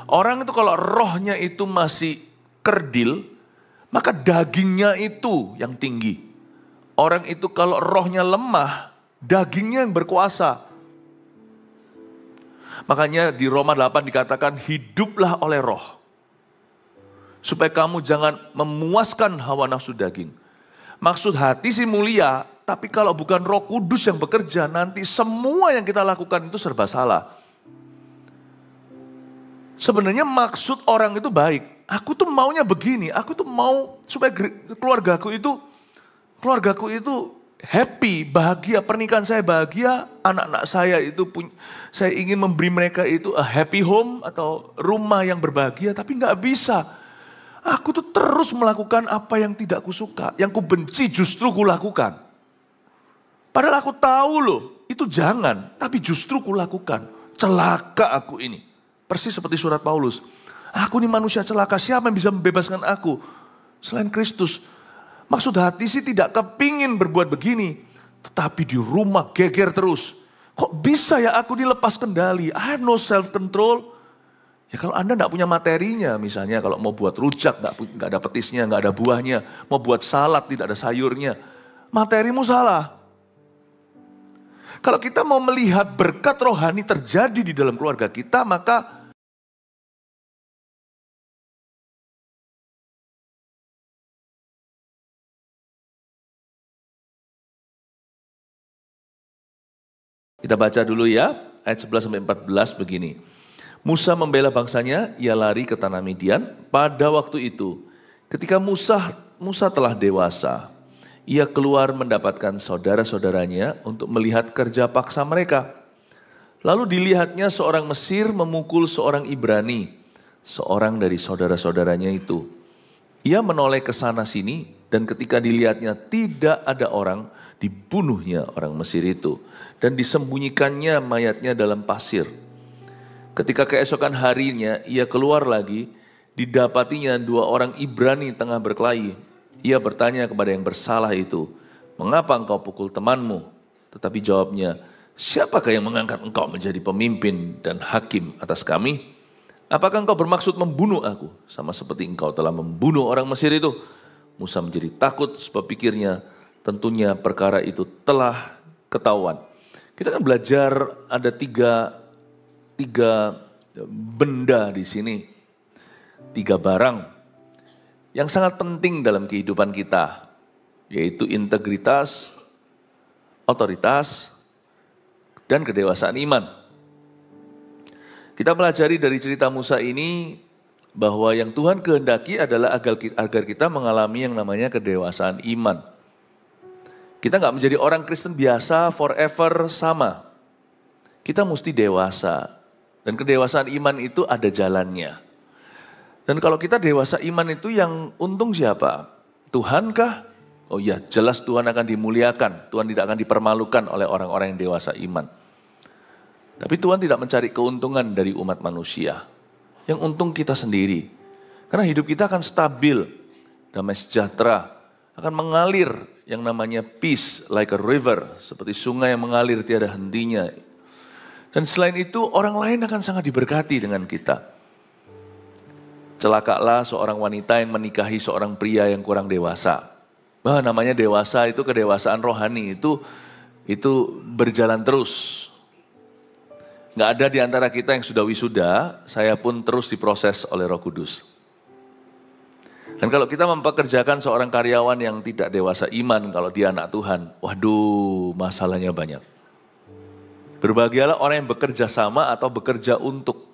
Orang itu kalau rohnya itu masih kerdil, maka dagingnya itu yang tinggi. Orang itu kalau rohnya lemah, dagingnya yang berkuasa. Makanya di Roma 8 dikatakan hiduplah oleh roh. Supaya kamu jangan memuaskan hawa nafsu daging. Maksud hati sih mulia, tapi kalau bukan Roh Kudus yang bekerja, nanti semua yang kita lakukan itu serba salah. Sebenarnya maksud orang itu baik. Aku tuh maunya begini, aku tuh mau supaya keluargaku itu happy, bahagia, pernikahan saya bahagia, anak-anak saya itu saya ingin memberi mereka itu a happy home atau rumah yang berbahagia, tapi nggak bisa. Aku tuh terus melakukan apa yang tidak kusuka, yang kubenci justru kulakukan. Padahal aku tahu loh, itu jangan, tapi justru kulakukan. Celaka aku ini. Persis seperti surat Paulus. Aku ini manusia celaka, siapa yang bisa membebaskan aku? Selain Kristus. Maksud hati sih tidak kepingin berbuat begini. Tetapi di rumah geger terus. Kok bisa ya aku dilepas kendali? I have no self control. Ya kalau Anda tidak punya materinya, misalnya kalau mau buat rujak nggak ada petisnya, nggak ada buahnya. Mau buat salad tidak ada sayurnya. Materimu salah. Kalau kita mau melihat berkat rohani terjadi di dalam keluarga kita, maka kita baca dulu ya, ayat 11-14 begini. Musa membela bangsanya, ia lari ke tanah Midian. Pada waktu itu, ketika Musa telah dewasa, ia keluar mendapatkan saudara-saudaranya untuk melihat kerja paksa mereka. Lalu dilihatnya seorang Mesir memukul seorang Ibrani, seorang dari saudara-saudaranya itu. Ia menoleh ke sana sini dan ketika dilihatnya tidak ada orang, dibunuhnya orang Mesir itu dan disembunyikannya mayatnya dalam pasir. Ketika keesokan harinya ia keluar lagi, didapatinya dua orang Ibrani tengah berkelahi. Ia bertanya kepada yang bersalah itu, mengapa engkau pukul temanmu? Tetapi jawabnya, siapakah yang mengangkat engkau menjadi pemimpin dan hakim atas kami? Apakah engkau bermaksud membunuh aku, sama seperti engkau telah membunuh orang Mesir itu? Musa menjadi takut sebab pikirnya, tentunya perkara itu telah ketahuan. Kita kan belajar ada tiga benda di sini, tiga barang yang sangat penting dalam kehidupan kita, yaitu integritas, otoritas, dan kedewasaan iman. Kita pelajari dari cerita Musa ini bahwa yang Tuhan kehendaki adalah agar kita mengalami yang namanya kedewasaan iman. Kita nggak menjadi orang Kristen biasa forever sama. Kita mesti dewasa. Dan kedewasaan iman itu ada jalannya. Dan kalau kita dewasa iman itu yang untung siapa? Tuhan kah? Oh iya, jelas Tuhan akan dimuliakan. Tuhan tidak akan dipermalukan oleh orang-orang yang dewasa iman. Tapi Tuhan tidak mencari keuntungan dari umat manusia. Yang untung kita sendiri. Karena hidup kita akan stabil, damai sejahtera, akan mengalir yang namanya peace like a river. Seperti sungai yang mengalir tiada hentinya. Dan selain itu orang lain akan sangat diberkati dengan kita. Celakalah seorang wanita yang menikahi seorang pria yang kurang dewasa. Namanya dewasa itu kedewasaan rohani itu berjalan terus. Nggak ada di antara kita yang sudah wisuda, saya pun terus diproses oleh Roh Kudus. Dan kalau kita mempekerjakan seorang karyawan yang tidak dewasa iman, kalau dia anak Tuhan, waduh masalahnya banyak. Berbahagialah orang yang bekerja sama atau bekerja untuk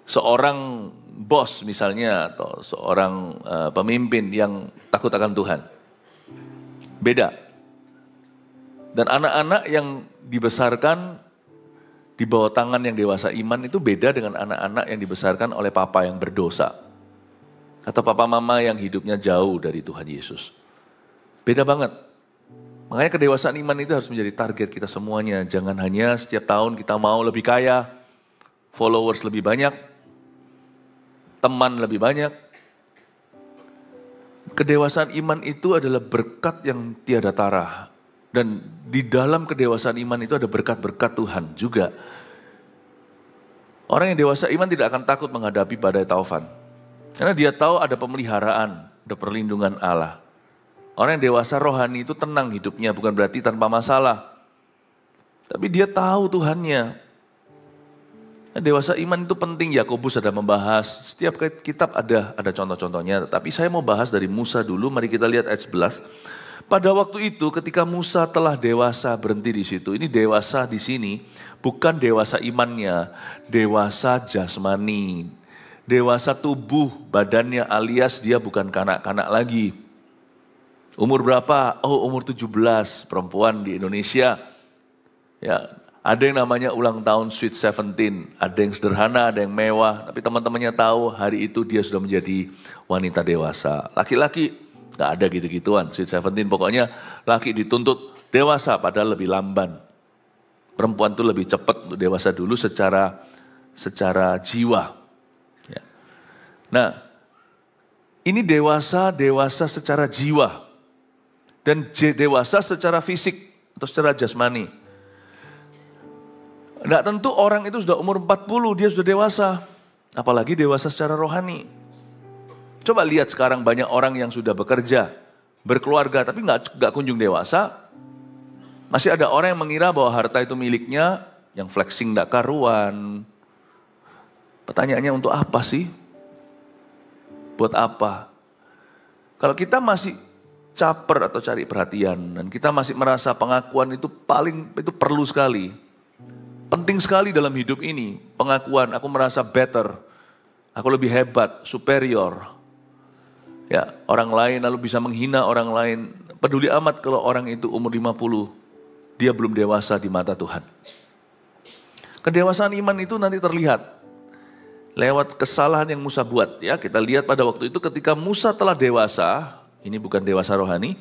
seorang bos misalnya atau seorang pemimpin yang takut akan Tuhan. Beda. Dan anak-anak yang dibesarkan di bawah tangan yang dewasa iman itu beda dengan anak-anak yang dibesarkan oleh papa yang berdosa. Atau papa mama yang hidupnya jauh dari Tuhan Yesus. Beda banget. Makanya kedewasaan iman itu harus menjadi target kita semuanya. Jangan hanya setiap tahun kita mau lebih kaya, followers lebih banyak, teman lebih banyak. Kedewasaan iman itu adalah berkat yang tiada tara. Dan di dalam kedewasaan iman itu ada berkat-berkat Tuhan juga. Orang yang dewasa iman tidak akan takut menghadapi badai taufan. Karena dia tahu ada pemeliharaan, ada perlindungan Allah. Orang yang dewasa rohani itu tenang hidupnya, bukan berarti tanpa masalah. Tapi dia tahu Tuhannya. Dewasa iman itu penting, Yakobus ada membahas, setiap kitab ada contoh-contohnya. Tapi saya mau bahas dari Musa dulu, mari kita lihat ayat 11. Pada waktu itu ketika Musa telah dewasa, berhenti di situ. Ini dewasa di sini bukan dewasa imannya, dewasa jasmani. Dewasa tubuh badannya alias dia bukan kanak-kanak lagi. Umur berapa? Oh, umur 17, perempuan di Indonesia. Ya, ada yang namanya ulang tahun Sweet 17, ada yang sederhana, ada yang mewah. Tapi teman-temannya tahu hari itu dia sudah menjadi wanita dewasa. Laki-laki gak ada gitu-gituan, Sweet 17 pokoknya laki dituntut dewasa padahal lebih lamban. Perempuan itu lebih cepat untuk dewasa dulu secara jiwa. Ya. Nah, ini dewasa secara jiwa. Dan dewasa secara fisik atau secara jasmani. Tidak tentu orang itu sudah umur 40, dia sudah dewasa. Apalagi dewasa secara rohani. Coba lihat sekarang banyak orang yang sudah bekerja, berkeluarga, tapi nggak kunjung dewasa. Masih ada orang yang mengira bahwa harta itu miliknya, yang flexing nggak karuan. Pertanyaannya untuk apa sih? Buat apa? Kalau kita masih caper atau cari perhatian, dan kita masih merasa pengakuan itu perlu sekali. Penting sekali dalam hidup ini, pengakuan, aku merasa better, aku lebih hebat, superior. Ya, orang lain lalu bisa menghina orang lain. Peduli amat kalau orang itu umur 50, dia belum dewasa di mata Tuhan. Kedewasaan iman itu nanti terlihat lewat kesalahan yang Musa buat. Ya, kita lihat pada waktu itu ketika Musa telah dewasa, ini bukan dewasa rohani,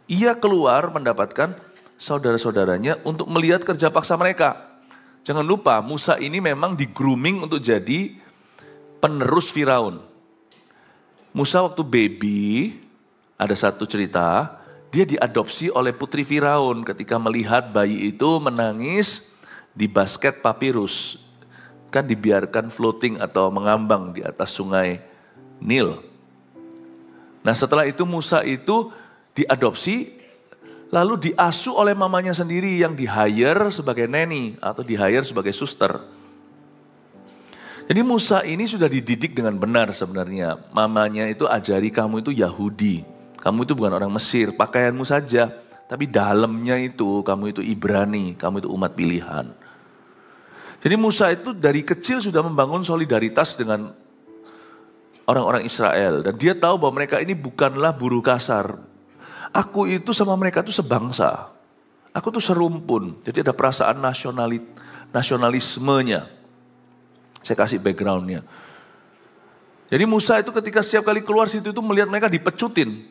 ia keluar mendapatkan saudara-saudaranya untuk melihat kerja paksa mereka. Jangan lupa, Musa ini memang di-grooming untuk jadi penerus Firaun. Musa waktu baby, ada satu cerita, dia diadopsi oleh putri Firaun ketika melihat bayi itu menangis di basket papirus. Kan dibiarkan floating atau mengambang di atas sungai Nil. Nah setelah itu Musa itu diadopsi, lalu diasuh oleh mamanya sendiri yang di-hire sebagai neni atau di-hire sebagai suster. Jadi Musa ini sudah dididik dengan benar sebenarnya. Mamanya itu ajari kamu itu Yahudi, kamu itu bukan orang Mesir, pakaianmu saja. Tapi dalamnya itu kamu itu Ibrani, kamu itu umat pilihan. Jadi Musa itu dari kecil sudah membangun solidaritas dengan orang-orang Israel. Dan dia tahu bahwa mereka ini bukanlah buruh kasar. Aku itu sama mereka itu sebangsa. Aku tuh serumpun. Jadi ada perasaan nasionalismenya. Saya kasih backgroundnya. Jadi Musa itu ketika setiap kali keluar situ itu melihat mereka dipecutin.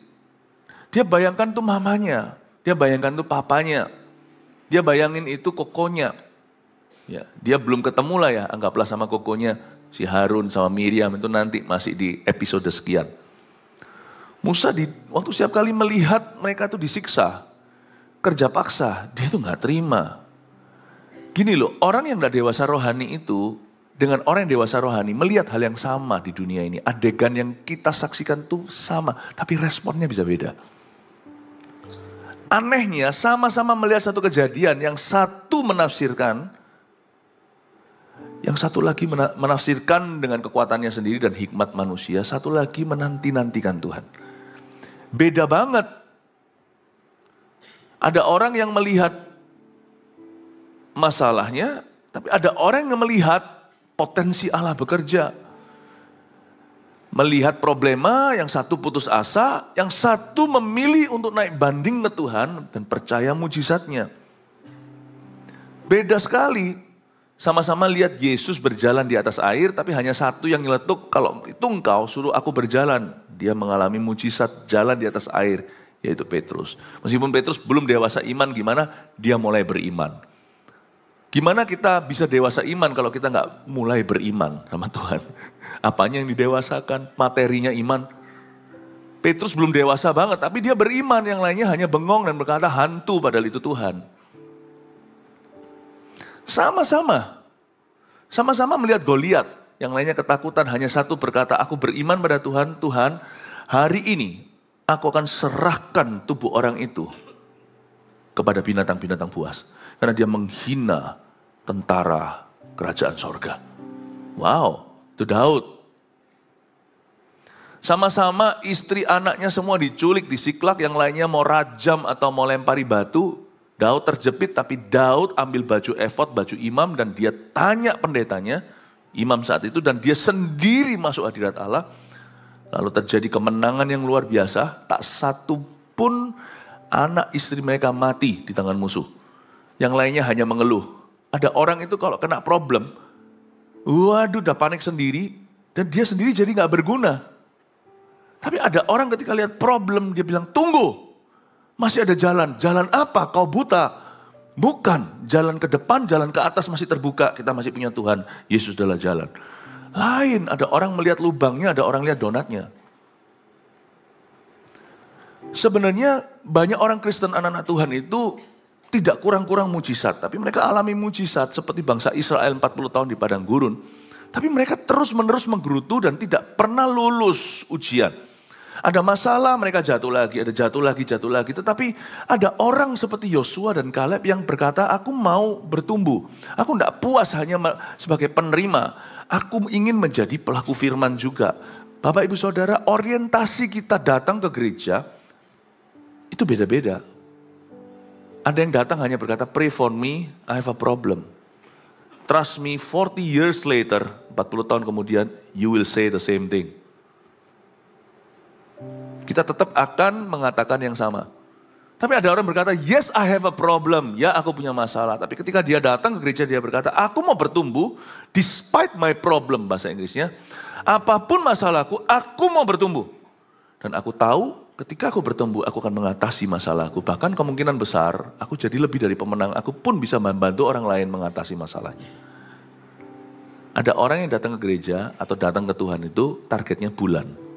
Dia bayangkan tuh mamanya. Dia bayangkan tuh papanya. Dia bayangin itu kokonya. Ya, dia belum ketemu lah ya, anggaplah sama kokonya. Si Harun sama Miriam itu nanti masih di episode sekian. Musa waktu setiap kali melihat mereka itu disiksa, kerja paksa, dia itu gak terima. Gini loh, orang yang gak dewasa rohani itu, dengan orang yang dewasa rohani melihat hal yang sama di dunia ini. Adegan yang kita saksikan tuh sama, tapi responnya bisa beda. Anehnya sama-sama melihat satu kejadian, yang satu menafsirkan, yang satu lagi menafsirkan dengan kekuatannya sendiri dan hikmat manusia. Satu lagi menanti-nantikan Tuhan. Beda banget. Ada orang yang melihat masalahnya, tapi ada orang yang melihat potensi Allah bekerja. Melihat problema, yang satu putus asa, yang satu memilih untuk naik banding ke Tuhan dan percaya mujizatnya. Beda sekali. Sama-sama lihat Yesus berjalan di atas air, tapi hanya satu yang nyeletuk, kalau itu engkau suruh aku berjalan. Dia mengalami mujizat jalan di atas air, yaitu Petrus. Meskipun Petrus belum dewasa iman, gimana? Dia mulai beriman. Gimana kita bisa dewasa iman kalau kita nggak mulai beriman sama Tuhan? Apanya yang didewasakan? Materinya iman. Petrus belum dewasa banget, tapi dia beriman, yang lainnya hanya bengong dan berkata hantu padahal itu Tuhan. Sama-sama Sama-sama melihat Goliat. Yang lainnya ketakutan, hanya satu berkata, aku beriman pada Tuhan, Tuhan hari ini aku akan serahkan tubuh orang itu kepada binatang-binatang buas. Karena dia menghina tentara kerajaan sorga. Wow, itu Daud. Sama-sama istri anaknya semua diculik, disiklak, yang lainnya mau rajam atau mau lempari batu. Daud terjepit, tapi Daud ambil baju efod, baju imam, dan dia tanya pendetanya, imam saat itu, dan dia sendiri masuk hadirat Allah. Lalu terjadi kemenangan yang luar biasa, tak satu pun anak istri mereka mati di tangan musuh. Yang lainnya hanya mengeluh. Ada orang itu kalau kena problem, waduh udah panik sendiri, dan dia sendiri jadi gak berguna. Tapi ada orang ketika lihat problem, dia bilang, tunggu. Masih ada jalan. Jalan apa? Kau buta. Bukan. Jalan ke depan, jalan ke atas masih terbuka. Kita masih punya Tuhan. Yesus adalah jalan. Lain. Ada orang melihat lubangnya, ada orang lihat donatnya. Sebenarnya banyak orang Kristen anak-anak Tuhan itu tidak kurang-kurang mujizat. Tapi mereka alami mujizat seperti bangsa Israel 40 tahun di padang gurun. Tapi mereka terus-menerus menggerutu dan tidak pernah lulus ujian. Ada masalah, mereka jatuh lagi, ada jatuh lagi. Tetapi ada orang seperti Yosua dan Kaleb yang berkata, aku mau bertumbuh. Aku tidak puas hanya sebagai penerima. Aku ingin menjadi pelaku firman juga. Bapak ibu saudara, orientasi kita datang ke gereja, itu beda-beda. Ada yang datang hanya berkata, pray for me, I have a problem. Trust me, 40 years later, 40 tahun kemudian, you will say the same thing. Kita tetap akan mengatakan yang sama. Tapi ada orang berkata, yes I have a problem. Ya aku punya masalah. Tapi ketika dia datang ke gereja dia berkata, aku mau bertumbuh despite my problem bahasa Inggrisnya. Apapun masalahku, aku mau bertumbuh. Dan aku tahu ketika aku bertumbuh, aku akan mengatasi masalahku. Bahkan kemungkinan besar, aku jadi lebih dari pemenang. Aku pun bisa membantu orang lain mengatasi masalahnya. Ada orang yang datang ke gereja atau datang ke Tuhan itu targetnya bulan.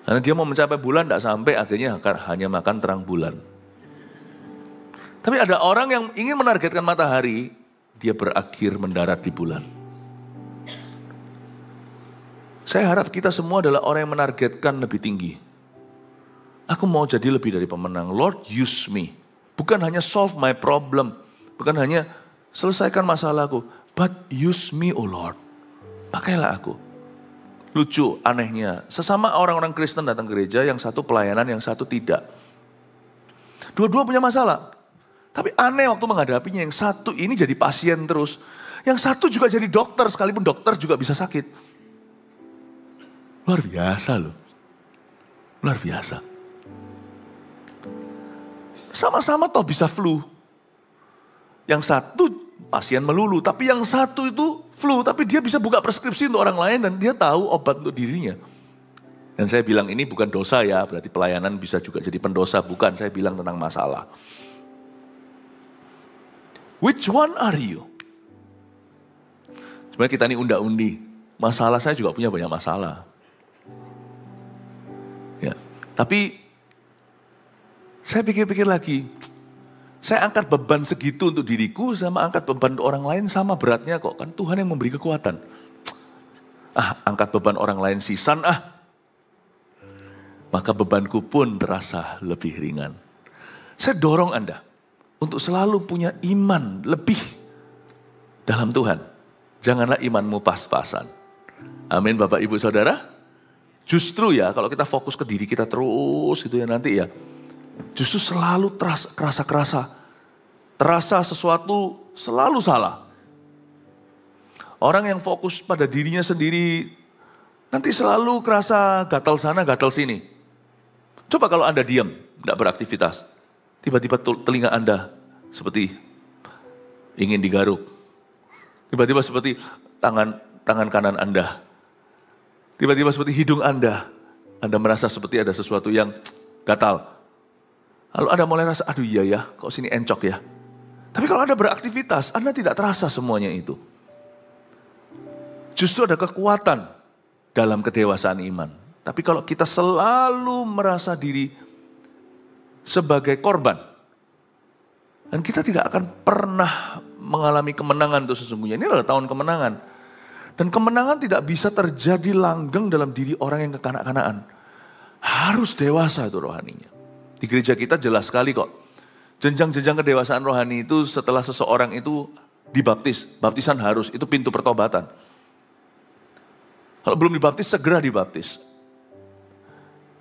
Karena dia mau mencapai bulan, tidak sampai, akhirnya hanya makan terang bulan. Tapi ada orang yang ingin menargetkan matahari, dia berakhir mendarat di bulan. Saya harap kita semua adalah orang yang menargetkan lebih tinggi. Aku mau jadi lebih dari pemenang. Lord, use me. Bukan hanya solve my problem. Bukan hanya selesaikan masalahku. But use me, oh Lord. Pakailah aku. Lucu, anehnya. Sesama orang-orang Kristen datang ke gereja, yang satu pelayanan, yang satu tidak. Dua-dua punya masalah. Tapi aneh waktu menghadapinya, yang satu ini jadi pasien terus. Yang satu juga jadi dokter, sekalipun dokter juga bisa sakit. Luar biasa loh. Luar biasa. Sama-sama toh bisa flu. Yang satu pasien melulu, tapi yang satu itu flu, tapi dia bisa buka preskripsi untuk orang lain dan dia tahu obat untuk dirinya. Dan saya bilang ini bukan dosa ya, berarti pelayanan bisa juga jadi pendosa, bukan, saya bilang tentang masalah. Which one are you? Sebenarnya kita ini unda-undi, masalah saya juga punya banyak masalah. Ya, tapi saya pikir-pikir lagi, saya angkat beban segitu untuk diriku sama angkat beban untuk orang lain sama beratnya kok. Kan Tuhan yang memberi kekuatan. Angkat beban orang lain sisan maka bebanku pun terasa lebih ringan. Saya dorong Anda untuk selalu punya iman lebih dalam Tuhan. Janganlah imanmu pas-pasan. Amin Bapak Ibu Saudara. Justru ya kalau kita fokus ke diri kita terus itu ya nanti ya. Justru selalu terasa sesuatu selalu salah. Orang yang fokus pada dirinya sendiri, nanti selalu kerasa gatal sana, gatal sini. Coba kalau Anda diam, tidak beraktivitas. Tiba-tiba telinga Anda seperti ingin digaruk. Tiba-tiba seperti tangan kanan Anda. Tiba-tiba seperti hidung Anda merasa seperti ada sesuatu yang gatal. Lalu Anda mulai rasa, aduh iya ya, kok sini encok ya. Tapi kalau Anda beraktivitas, Anda tidak terasa semuanya itu. Justru ada kekuatan dalam kedewasaan iman. Tapi kalau kita selalu merasa diri sebagai korban, dan kita tidak akan pernah mengalami kemenangan itu sesungguhnya. Ini adalah tahun kemenangan. Dan kemenangan tidak bisa terjadi langgeng dalam diri orang yang kekanak-kanakan. Harus dewasa itu rohaninya. Di gereja kita jelas sekali kok. Jenjang-jenjang kedewasaan rohani itu setelah seseorang itu dibaptis. Baptisan harus, itu pintu pertobatan. Kalau belum dibaptis, segera dibaptis.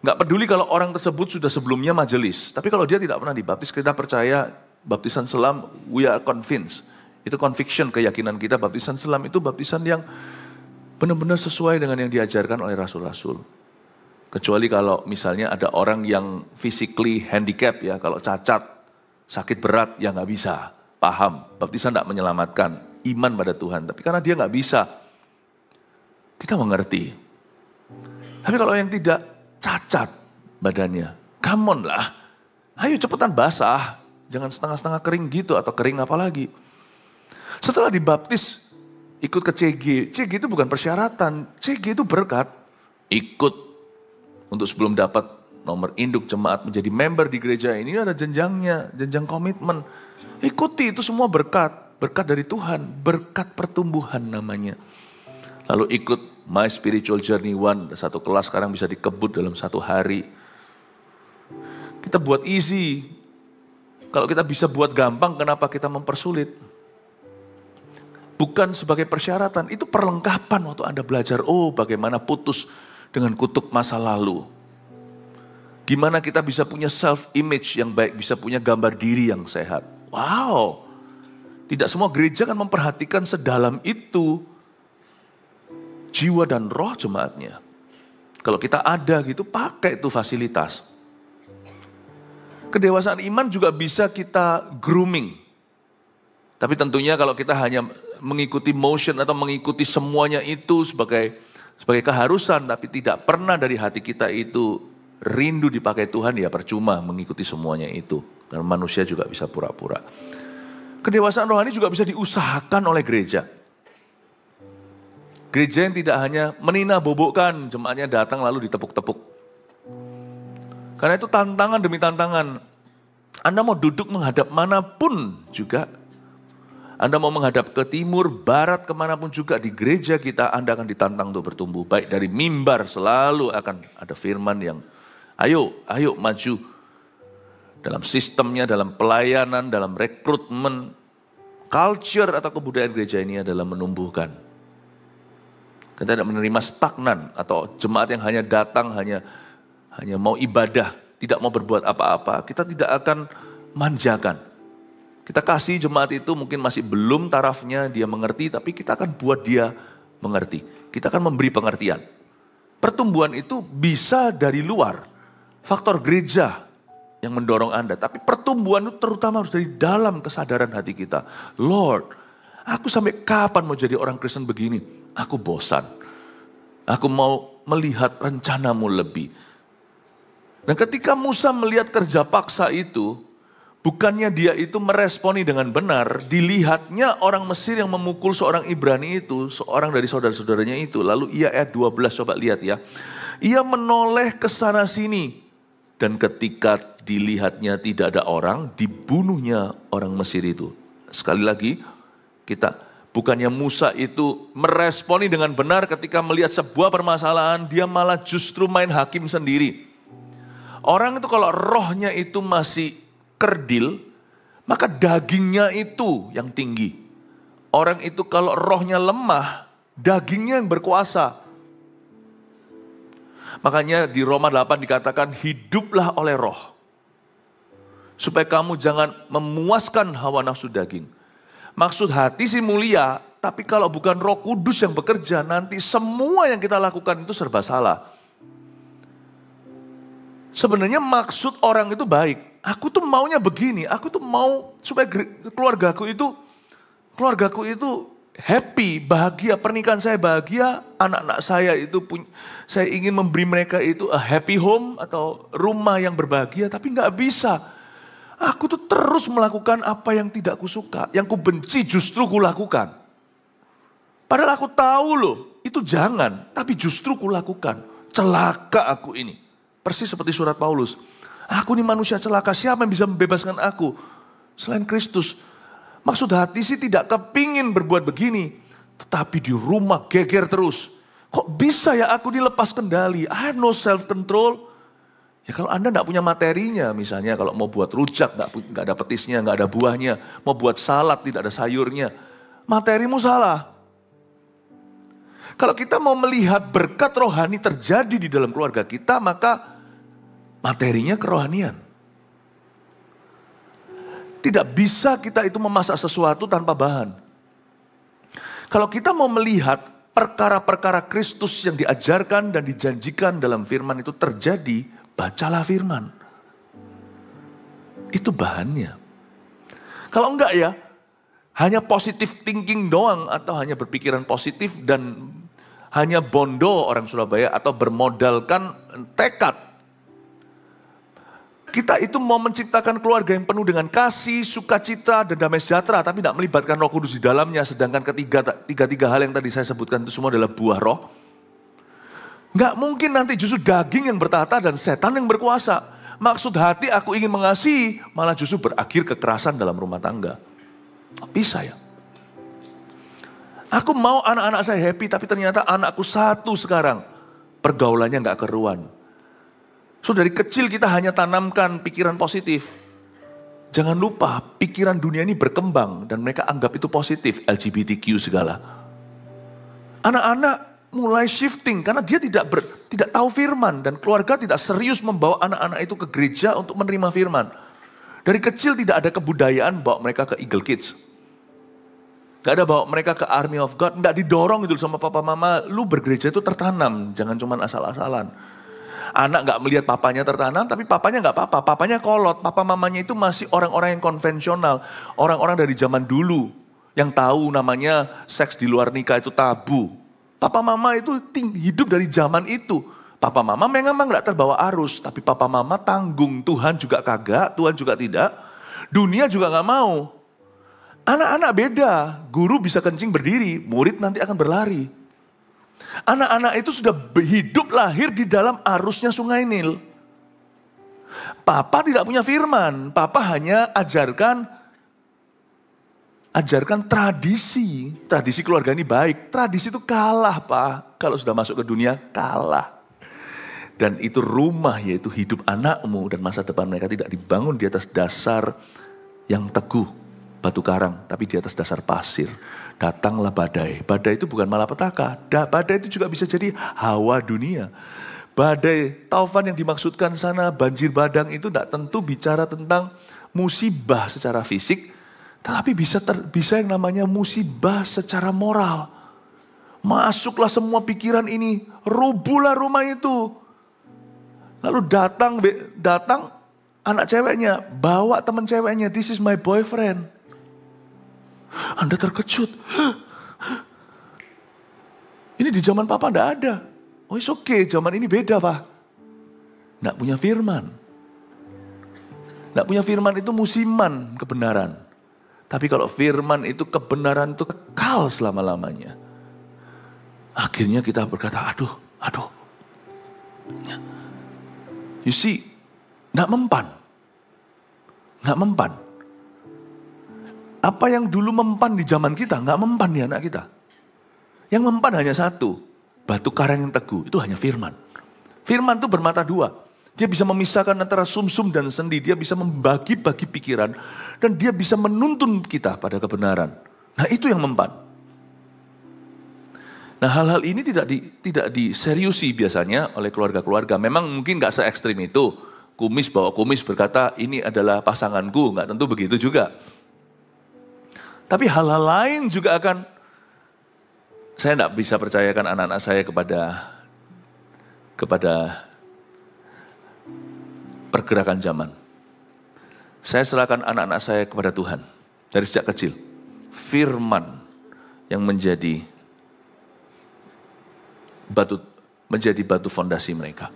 Nggak peduli kalau orang tersebut sudah sebelumnya majelis. Tapi kalau dia tidak pernah dibaptis, kita percaya baptisan selam, we are convinced. Itu conviction, keyakinan kita. Baptisan selam itu baptisan yang benar-benar sesuai dengan yang diajarkan oleh rasul-rasul. Kecuali kalau misalnya ada orang yang physically handicap ya, kalau cacat, sakit berat, ya nggak bisa. Paham, baptisan tidak menyelamatkan iman pada Tuhan. Tapi karena dia nggak bisa, kita mengerti. Tapi kalau yang tidak cacat badannya, come on lah, ayo cepetan basah, jangan setengah-setengah kering gitu atau kering apalagi. Setelah dibaptis, ikut ke CG. CG itu bukan persyaratan, CG itu berkat. Ikut untuk sebelum dapat nomor induk jemaat menjadi member di gereja ini ada jenjangnya, jenjang komitmen. Ikuti, itu semua berkat, berkat dari Tuhan, berkat pertumbuhan namanya. Lalu ikut My Spiritual Journey 1, satu kelas sekarang bisa dikebut dalam satu hari. Kita buat easy. Kalau kita bisa buat gampang, kenapa kita mempersulit? Bukan sebagai persyaratan, itu perlengkapan waktu Anda belajar. Oh, bagaimana putus dengan kutuk masa lalu. Gimana kita bisa punya self-image yang baik, bisa punya gambar diri yang sehat. Wow, tidak semua gereja kan memperhatikan sedalam itu. Jiwa dan roh jemaatnya. Kalau kita ada gitu, pakai itu fasilitas. Kedewasaan iman juga bisa kita grooming. Tapi tentunya kalau kita hanya mengikuti motion atau mengikuti semuanya itu sebagai keharusan, tapi tidak pernah dari hati kita itu rindu dipakai Tuhan, ya percuma mengikuti semuanya itu. Karena manusia juga bisa pura-pura. Kedewasaan rohani juga bisa diusahakan oleh gereja. Gereja yang tidak hanya menina-bobokkan, jemaatnya datang lalu ditepuk-tepuk. Karena itu tantangan demi tantangan. Anda mau duduk menghadap manapun juga. Anda mau menghadap ke timur, barat, kemanapun juga di gereja kita, Anda akan ditantang untuk bertumbuh. Baik dari mimbar selalu akan ada firman yang, ayo maju. Dalam sistemnya, dalam pelayanan, dalam rekrutmen, culture atau kebudayaan gereja ini adalah menumbuhkan. Kita tidak menerima stagnan atau jemaat yang hanya datang, hanya mau ibadah, tidak mau berbuat apa-apa. Kita tidak akan manjakan. Kita kasih jemaat itu mungkin masih belum tarafnya dia mengerti, tapi kita akan buat dia mengerti. Kita akan memberi pengertian. Pertumbuhan itu bisa dari luar. Faktor gereja yang mendorong Anda. Tapi pertumbuhan itu terutama harus dari dalam kesadaran hati kita. Lord, aku sampai kapan mau jadi orang Kristen begini? Aku bosan. Aku mau melihat rencanamu lebih. Dan ketika Musa melihat kerja paksa itu, bukannya dia itu meresponi dengan benar, dilihatnya orang Mesir yang memukul seorang Ibrani itu, seorang dari saudara-saudaranya itu. Lalu ia ayat 12, coba lihat ya. Ia menoleh ke sana sini. Dan ketika dilihatnya tidak ada orang, dibunuhnya orang Mesir itu. Sekali lagi, bukannya Musa itu meresponi dengan benar ketika melihat sebuah permasalahan, dia malah justru main hakim sendiri. Orang itu kalau rohnya itu masih kerdil, maka dagingnya itu yang tinggi. Orang itu kalau rohnya lemah, dagingnya yang berkuasa. Makanya di Roma 8 dikatakan, hiduplah oleh roh. Supaya kamu jangan memuaskan hawa nafsu daging. Maksud hati sih mulia, tapi kalau bukan Roh Kudus yang bekerja, nanti semua yang kita lakukan itu serba salah. Sebenarnya maksud orang itu baik. Aku tuh maunya begini, aku tuh mau supaya keluargaku itu happy, bahagia, pernikahan saya bahagia, anak-anak saya itu saya ingin memberi mereka itu a happy home atau rumah yang berbahagia, tapi nggak bisa. Aku tuh terus melakukan apa yang tidak kusuka, yang ku benci justru kulakukan. Padahal aku tahu loh, itu jangan, tapi justru kulakukan. Celaka aku ini. Persis seperti surat Paulus. Aku ini manusia celaka, siapa yang bisa membebaskan aku? Selain Kristus. Maksud hati sih tidak kepingin berbuat begini. Tetapi di rumah geger terus. Kok bisa ya aku dilepas kendali? I have no self control. Ya kalau Anda tidak punya materinya, misalnya kalau mau buat rujak nggak ada petisnya, nggak ada buahnya. Mau buat salad tidak ada sayurnya. Materimu salah. Kalau kita mau melihat berkat rohani terjadi di dalam keluarga kita, maka materinya kerohanian. Tidak bisa kita itu memasak sesuatu tanpa bahan. Kalau kita mau melihat perkara-perkara Kristus yang diajarkan dan dijanjikan dalam firman itu terjadi, bacalah firman. Itu bahannya. Kalau enggak ya, hanya positive thinking doang atau hanya berpikiran positif dan hanya bondo orang Surabaya atau bermodalkan tekad. Kita itu mau menciptakan keluarga yang penuh dengan kasih, sukacita, dan damai sejahtera, tapi tidak melibatkan Roh Kudus di dalamnya. Sedangkan tiga hal yang tadi saya sebutkan itu semua adalah buah roh. Nggak mungkin nanti justru daging yang bertata dan setan yang berkuasa. Maksud hati aku ingin mengasihi, malah justru berakhir kekerasan dalam rumah tangga. Bisa ya? Aku mau anak-anak saya happy, tapi ternyata anakku satu sekarang pergaulannya nggak keruan. So dari kecil kita hanya tanamkan pikiran positif. Jangan lupa pikiran dunia ini berkembang dan mereka anggap itu positif, LGBTQ segala. Anak-anak mulai shifting karena dia tidak tahu firman dan keluarga tidak serius membawa anak-anak itu ke gereja untuk menerima firman. Dari kecil tidak ada kebudayaan bawa mereka ke Eagle Kids. Gak ada bawa mereka ke Army of God, gak didorong gitu sama papa mama, lu bergereja itu tertanam, jangan cuma asal-asalan. Anak gak melihat papanya tertanam, tapi papanya gak apa-apa. Papanya kolot, papa mamanya itu masih orang-orang yang konvensional. Orang-orang dari zaman dulu yang tahu namanya seks di luar nikah itu tabu. Papa mama itu hidup dari zaman itu. Papa mama memang gak terbawa arus, tapi papa mama tanggung. Tuhan juga kagak, Tuhan juga tidak. Dunia juga gak mau. Anak-anak beda, guru bisa kencing berdiri, murid nanti akan berlari. Anak-anak itu sudah hidup lahir di dalam arusnya Sungai Nil. Papa tidak punya firman, papa hanya ajarkan tradisi. Tradisi keluarga ini baik, tradisi itu kalah Pak. Kalau sudah masuk ke dunia kalah. Dan itu rumah yaitu hidup anakmu dan masa depan mereka tidak dibangun di atas dasar yang teguh, batu karang, tapi di atas dasar pasir. Datanglah badai. Badai itu bukan malapetaka. Badai itu juga bisa jadi hawa dunia. Badai taufan yang dimaksudkan sana, banjir bandang itu tidak tentu bicara tentang musibah secara fisik, tetapi bisa yang namanya musibah secara moral. Masuklah semua pikiran ini, rubuhlah rumah itu. Lalu datang anak ceweknya, bawa teman ceweknya, this is my boyfriend. Anda terkejut. Ini di zaman papa enggak ada. Oh it's okay, zaman ini beda Pak. Enggak punya firman. Enggak punya firman itu musiman kebenaran. Tapi kalau firman itu kebenaran itu kekal selama-lamanya. Akhirnya kita berkata, aduh. You see, enggak mempan. Apa yang dulu mempan di zaman kita, nggak mempan di anak kita. Yang mempan hanya satu, batu karang yang teguh, itu hanya firman. Firman itu bermata dua. Dia bisa memisahkan antara sumsum dan sendi, dia bisa membagi-bagi pikiran, dan dia bisa menuntun kita pada kebenaran. Nah itu yang mempan. Nah hal-hal ini tidak diseriusi biasanya oleh keluarga-keluarga. Memang mungkin nggak se-ekstrim itu. Kumis bawa kumis berkata, ini adalah pasanganku, nggak tentu begitu juga. Tapi hal-hal lain juga akan, saya tidak bisa percayakan anak-anak saya kepada pergerakan zaman. Saya serahkan anak-anak saya kepada Tuhan dari sejak kecil. Firman yang menjadi batu fondasi mereka.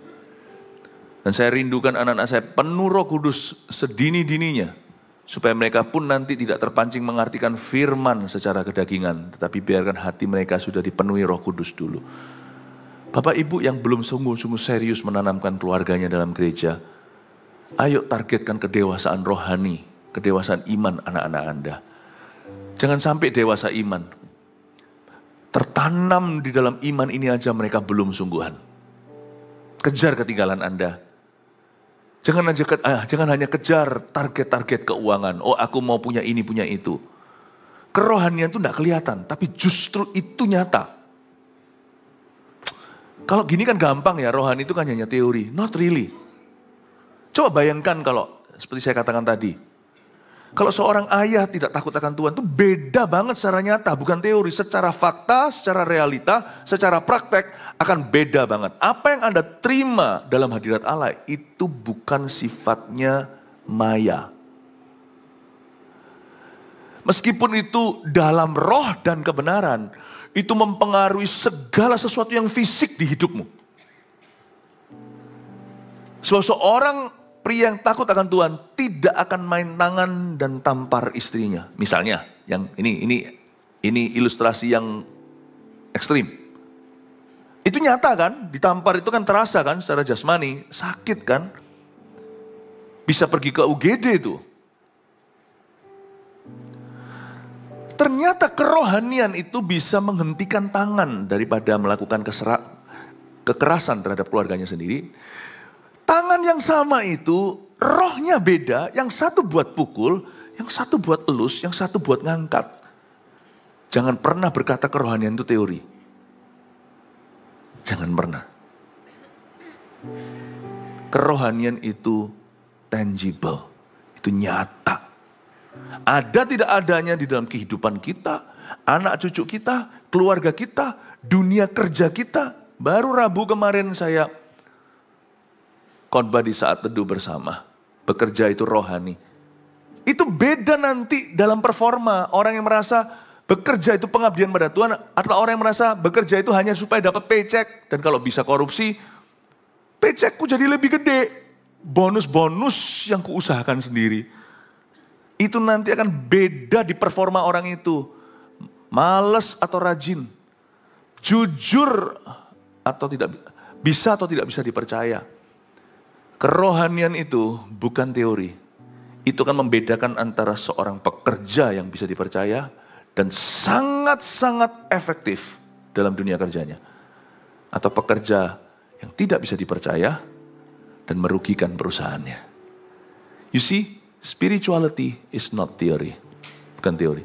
Dan saya rindukan anak-anak saya penuh Roh Kudus sedini-dininya. Supaya mereka pun nanti tidak terpancing mengartikan firman secara kedagingan. Tetapi biarkan hati mereka sudah dipenuhi Roh Kudus dulu. Bapak Ibu yang belum sungguh-sungguh serius menanamkan keluarganya dalam gereja. Ayo targetkan kedewasaan rohani, kedewasaan iman anak-anak Anda. Jangan sampai dewasa iman tertanam di dalam iman ini aja mereka belum sungguhan. Kejar ketinggalan Anda. Jangan hanya kejar target-target keuangan. Oh, aku mau punya ini, punya itu. Kerohanian itu tidak kelihatan, tapi justru itu nyata. Kalau gini kan gampang ya, rohani itu kan hanya teori. Not really. Coba bayangkan kalau, seperti saya katakan tadi, kalau seorang ayah tidak takut akan Tuhan, itu beda banget secara nyata, bukan teori. Secara fakta, secara realita, secara praktek, akan beda banget. Apa yang Anda terima dalam hadirat Allah, itu bukan sifatnya maya. Meskipun itu dalam roh dan kebenaran, itu mempengaruhi segala sesuatu yang fisik di hidupmu. Seorang pria yang takut akan Tuhan tidak akan main tangan dan tampar istrinya. Misalnya, yang ini ilustrasi yang ekstrim. Itu nyata kan? Ditampar itu kan terasa kan secara jasmani, sakit kan? Bisa pergi ke UGD itu. Ternyata kerohanian itu bisa menghentikan tangan daripada melakukan kekerasan terhadap keluarganya sendiri. Tangan yang sama itu, rohnya beda, yang satu buat pukul, yang satu buat elus, yang satu buat ngangkat. Jangan pernah berkata kerohanian itu teori. Jangan pernah. Kerohanian itu tangible, itu nyata. Ada tidak adanya di dalam kehidupan kita, anak cucu kita, keluarga kita, dunia kerja kita. Baru Rabu kemarin saya khotbah di saat teduh bersama. Bekerja itu rohani. Itu beda nanti dalam performa. Orang yang merasa bekerja itu pengabdian pada Tuhan, atau orang yang merasa bekerja itu hanya supaya dapat paycheck. Dan kalau bisa korupsi, paycheckku jadi lebih gede. Bonus-bonus yang kuusahakan sendiri. Itu nanti akan beda di performa orang itu. Males atau rajin. Jujur atau tidak bisa dipercaya. Kerohanian itu bukan teori. Itu akan membedakan antara seorang pekerja yang bisa dipercaya dan sangat-sangat efektif dalam dunia kerjanya. Atau pekerja yang tidak bisa dipercaya dan merugikan perusahaannya. You see? Spirituality is not theory. Bukan teori.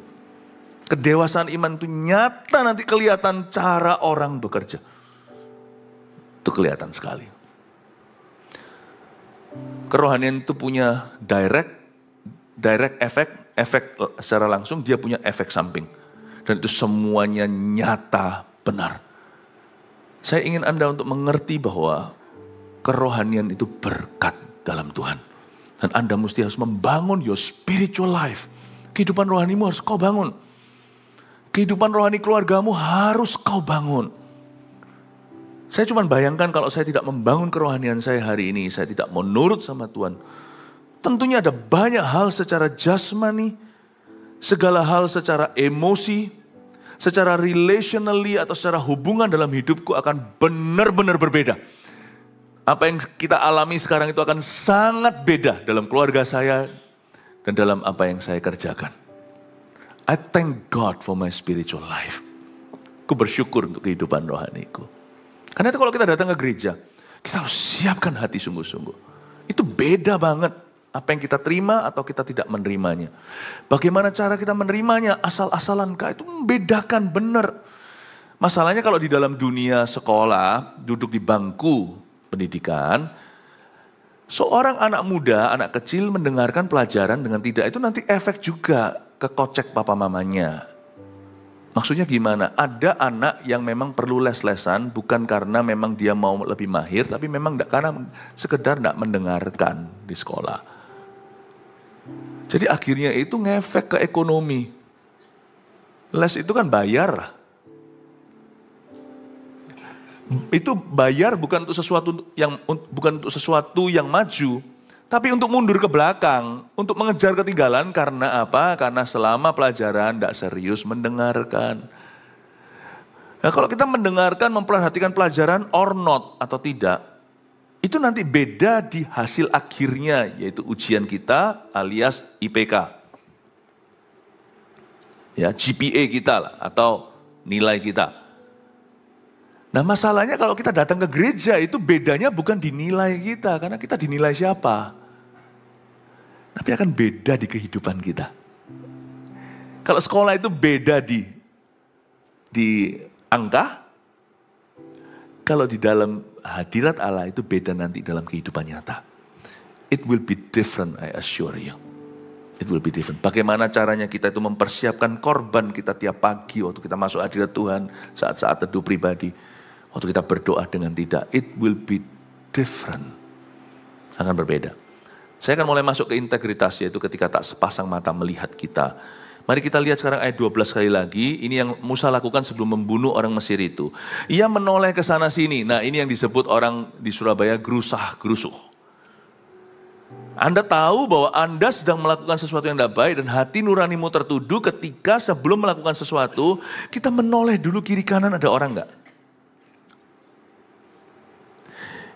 Kedewasaan iman itu nyata nanti kelihatan cara orang bekerja. Itu kelihatan sekali. Kerohanian itu punya direct efek secara langsung, dia punya efek samping. Dan itu semuanya nyata benar. Saya ingin Anda untuk mengerti bahwa kerohanian itu berkat dalam Tuhan. Dan Anda mesti harus membangun your spiritual life. Kehidupan rohanimu harus kau bangun. Kehidupan rohani keluargamu harus kau bangun. Saya cuma bayangkan kalau saya tidak membangun kerohanian saya hari ini, saya tidak menurut sama Tuhan. Tentunya ada banyak hal secara jasmani, segala hal secara emosi, secara relationally atau secara hubungan dalam hidupku akan benar-benar berbeda. Apa yang kita alami sekarang itu akan sangat beda dalam keluarga saya dan dalam apa yang saya kerjakan. I thank God for my spiritual life. Aku bersyukur untuk kehidupan rohaniku. Karena itu kalau kita datang ke gereja, kita harus siapkan hati sungguh-sungguh. Itu beda banget apa yang kita terima atau kita tidak menerimanya. Bagaimana cara kita menerimanya, asal-asalankah, itu membedakan benar. Masalahnya kalau di dalam dunia sekolah, duduk di bangku pendidikan, seorang anak muda, anak kecil mendengarkan pelajaran dengan tidak, itu nanti efek juga ke kocek papa mamanya. Maksudnya gimana? Ada anak yang memang perlu les-lesan, bukan karena memang dia mau lebih mahir, tapi memang karena sekedar tidak mendengarkan di sekolah. Jadi akhirnya itu ngefek ke ekonomi. Les itu kan bayar. Itu bayar bukan untuk sesuatu yang maju, tapi untuk mundur ke belakang, untuk mengejar ketinggalan. Karena apa? Karena selama pelajaran tidak serius mendengarkan. Nah, kalau kita mendengarkan, memperhatikan pelajaran or not atau tidak, itu nanti beda di hasil akhirnya, yaitu ujian kita alias IPK. Ya, GPA kita lah, atau nilai kita. Nah masalahnya kalau kita datang ke gereja itu bedanya bukan di nilai kita, karena kita dinilai siapa. Tapi akan beda di kehidupan kita. Kalau sekolah itu beda di angka, kalau di dalam hadirat Allah itu beda nanti dalam kehidupan nyata. It will be different, I assure you. It will be different. Bagaimana caranya kita itu mempersiapkan korban kita tiap pagi waktu kita masuk hadirat Tuhan, saat-saat teduh pribadi, waktu kita berdoa dengan tidak, it will be different. Akan berbeda. Saya akan mulai masuk ke integritas, yaitu ketika tak sepasang mata melihat kita. Mari kita lihat sekarang ayat 12 sekali lagi. Ini yang Musa lakukan sebelum membunuh orang Mesir itu. Ia menoleh ke sana sini. Nah ini yang disebut orang di Surabaya gerusah-gerusuh. Anda tahu bahwa Anda sedang melakukan sesuatu yang tidak baik dan hati nuranimu tertuduh ketika sebelum melakukan sesuatu, kita menoleh dulu kiri kanan ada orang enggak?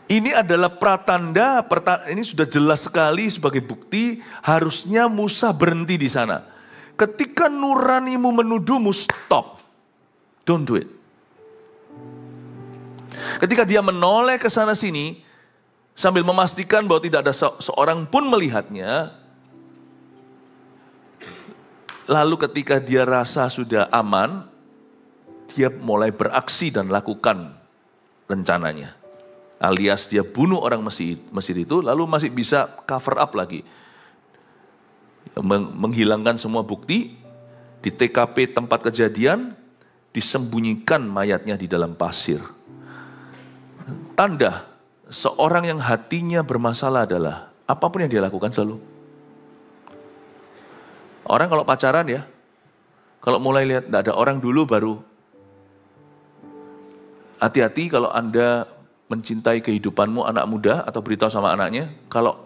Ini adalah pratanda, ini sudah jelas sekali sebagai bukti, harusnya Musa berhenti di sana. Ketika nuranimu menuduhmu, stop. Don't do it. Ketika dia menoleh ke sana sini, sambil memastikan bahwa tidak ada seorang pun melihatnya. Lalu ketika dia rasa sudah aman, dia mulai beraksi dan lakukan rencananya. Alias dia bunuh orang Mesir itu, lalu masih bisa cover up lagi. Menghilangkan semua bukti, di TKP tempat kejadian, disembunyikan mayatnya di dalam pasir. Tanda seorang yang hatinya bermasalah adalah apapun yang dia lakukan selalu. Orang kalau pacaran ya, kalau mulai lihat tidak ada orang dulu baru. Hati-hati kalau Anda mencintai kehidupanmu anak muda atau beritahu sama anaknya, kalau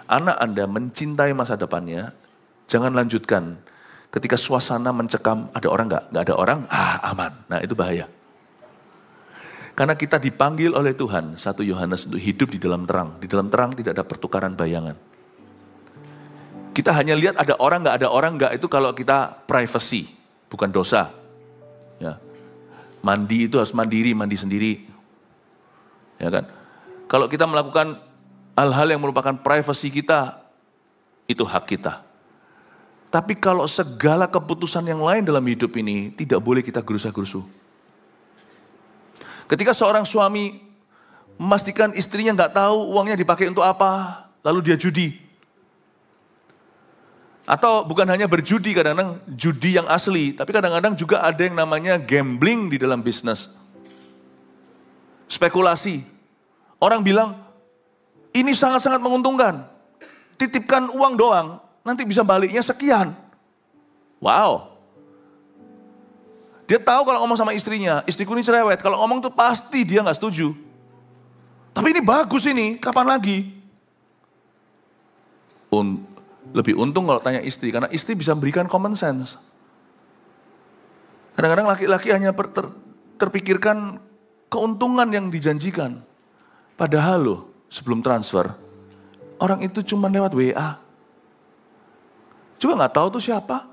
anak Anda mencintai masa depannya, jangan lanjutkan. Ketika suasana mencekam, ada orang nggak? Nggak ada orang, aman. Nah itu bahaya. Karena kita dipanggil oleh Tuhan, 1 Yohanes untuk hidup di dalam terang. Di dalam terang tidak ada pertukaran bayangan. Kita hanya lihat ada orang nggak itu kalau kita privacy, bukan dosa. Ya. Mandi itu harus mandiri, mandi sendiri. Ya kan? Kalau kita melakukan hal-hal yang merupakan privasi kita, itu hak kita. Tapi kalau segala keputusan yang lain dalam hidup ini, tidak boleh kita gerusah-gerusuh. Ketika seorang suami memastikan istrinya nggak tahu uangnya dipakai untuk apa, lalu dia judi. Atau bukan hanya berjudi, kadang-kadang judi yang asli, tapi kadang-kadang juga ada yang namanya gambling di dalam bisnis. Spekulasi. Orang bilang, ini sangat-sangat menguntungkan. Titipkan uang doang, nanti bisa baliknya sekian. Wow. Dia tahu kalau ngomong sama istrinya, istriku ini cerewet. Kalau ngomong tuh pasti dia nggak setuju. Tapi ini bagus ini, kapan lagi? Lebih untung kalau tanya istri, karena istri bisa memberikan common sense. Kadang-kadang laki-laki hanya terpikirkan keuntungan yang dijanjikan. Padahal loh, sebelum transfer, orang itu cuma lewat WA. Juga nggak tahu tuh siapa.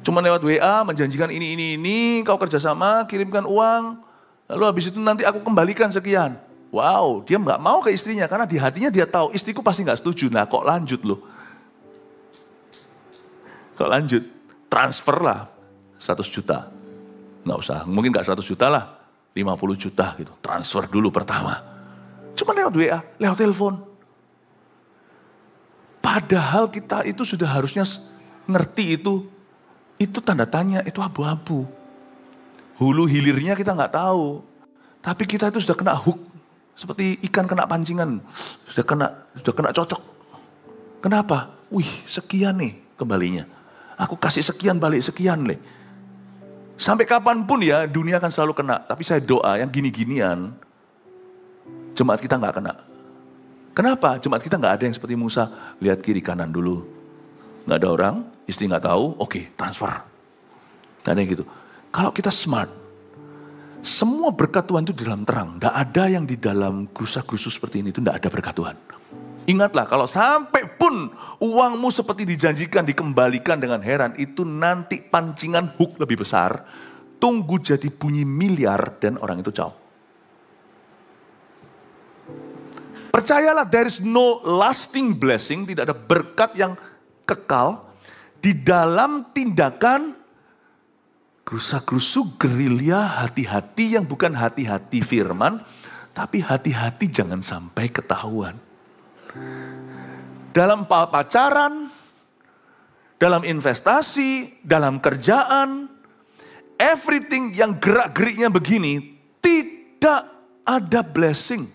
Cuma lewat WA menjanjikan ini, kau kerjasama, kirimkan uang, lalu habis itu nanti aku kembalikan sekian. Wow, dia nggak mau ke istrinya karena di hatinya dia tahu istriku pasti nggak setuju. Nah, kok lanjut loh? Kok lanjut? Transfer lah 100 juta. Nggak usah, mungkin nggak 100 juta lah. 50 juta gitu, transfer dulu pertama. Cuma lewat WA, lewat telepon. Padahal kita itu sudah harusnya ngerti itu tanda tanya, itu abu-abu. Hulu hilirnya kita nggak tahu. Tapi kita itu sudah kena hook. Seperti ikan kena pancingan. Sudah kena cocok. Kenapa? Wih, sekian nih kembalinya. Aku kasih sekian balik sekian nih. Sampai kapanpun ya dunia akan selalu kena. Tapi saya doa yang gini-ginian, jemaat kita nggak kena. Kenapa? Jemaat kita nggak ada yang seperti Musa. Lihat kiri kanan dulu. Nggak ada orang, istri nggak tahu, oke, transfer. Nggak ada yang gitu. Kalau kita smart, semua berkat Tuhan itu di dalam terang. Nggak ada yang di dalam gerusa-gerusu seperti ini, itu nggak ada berkat Tuhan. Ingatlah, kalau sampai pun uangmu seperti dijanjikan dikembalikan dengan heran, itu nanti pancingan hook lebih besar, tunggu jadi bunyi miliar dan orang itu jauh. Percayalah, there is no lasting blessing, tidak ada berkat yang kekal di dalam tindakan gerusa-gerusu gerilya hati-hati yang bukan hati-hati firman, tapi hati-hati jangan sampai ketahuan. Dalam pacaran, dalam investasi, dalam kerjaan, everything yang gerak-geriknya begini, tidak ada blessing.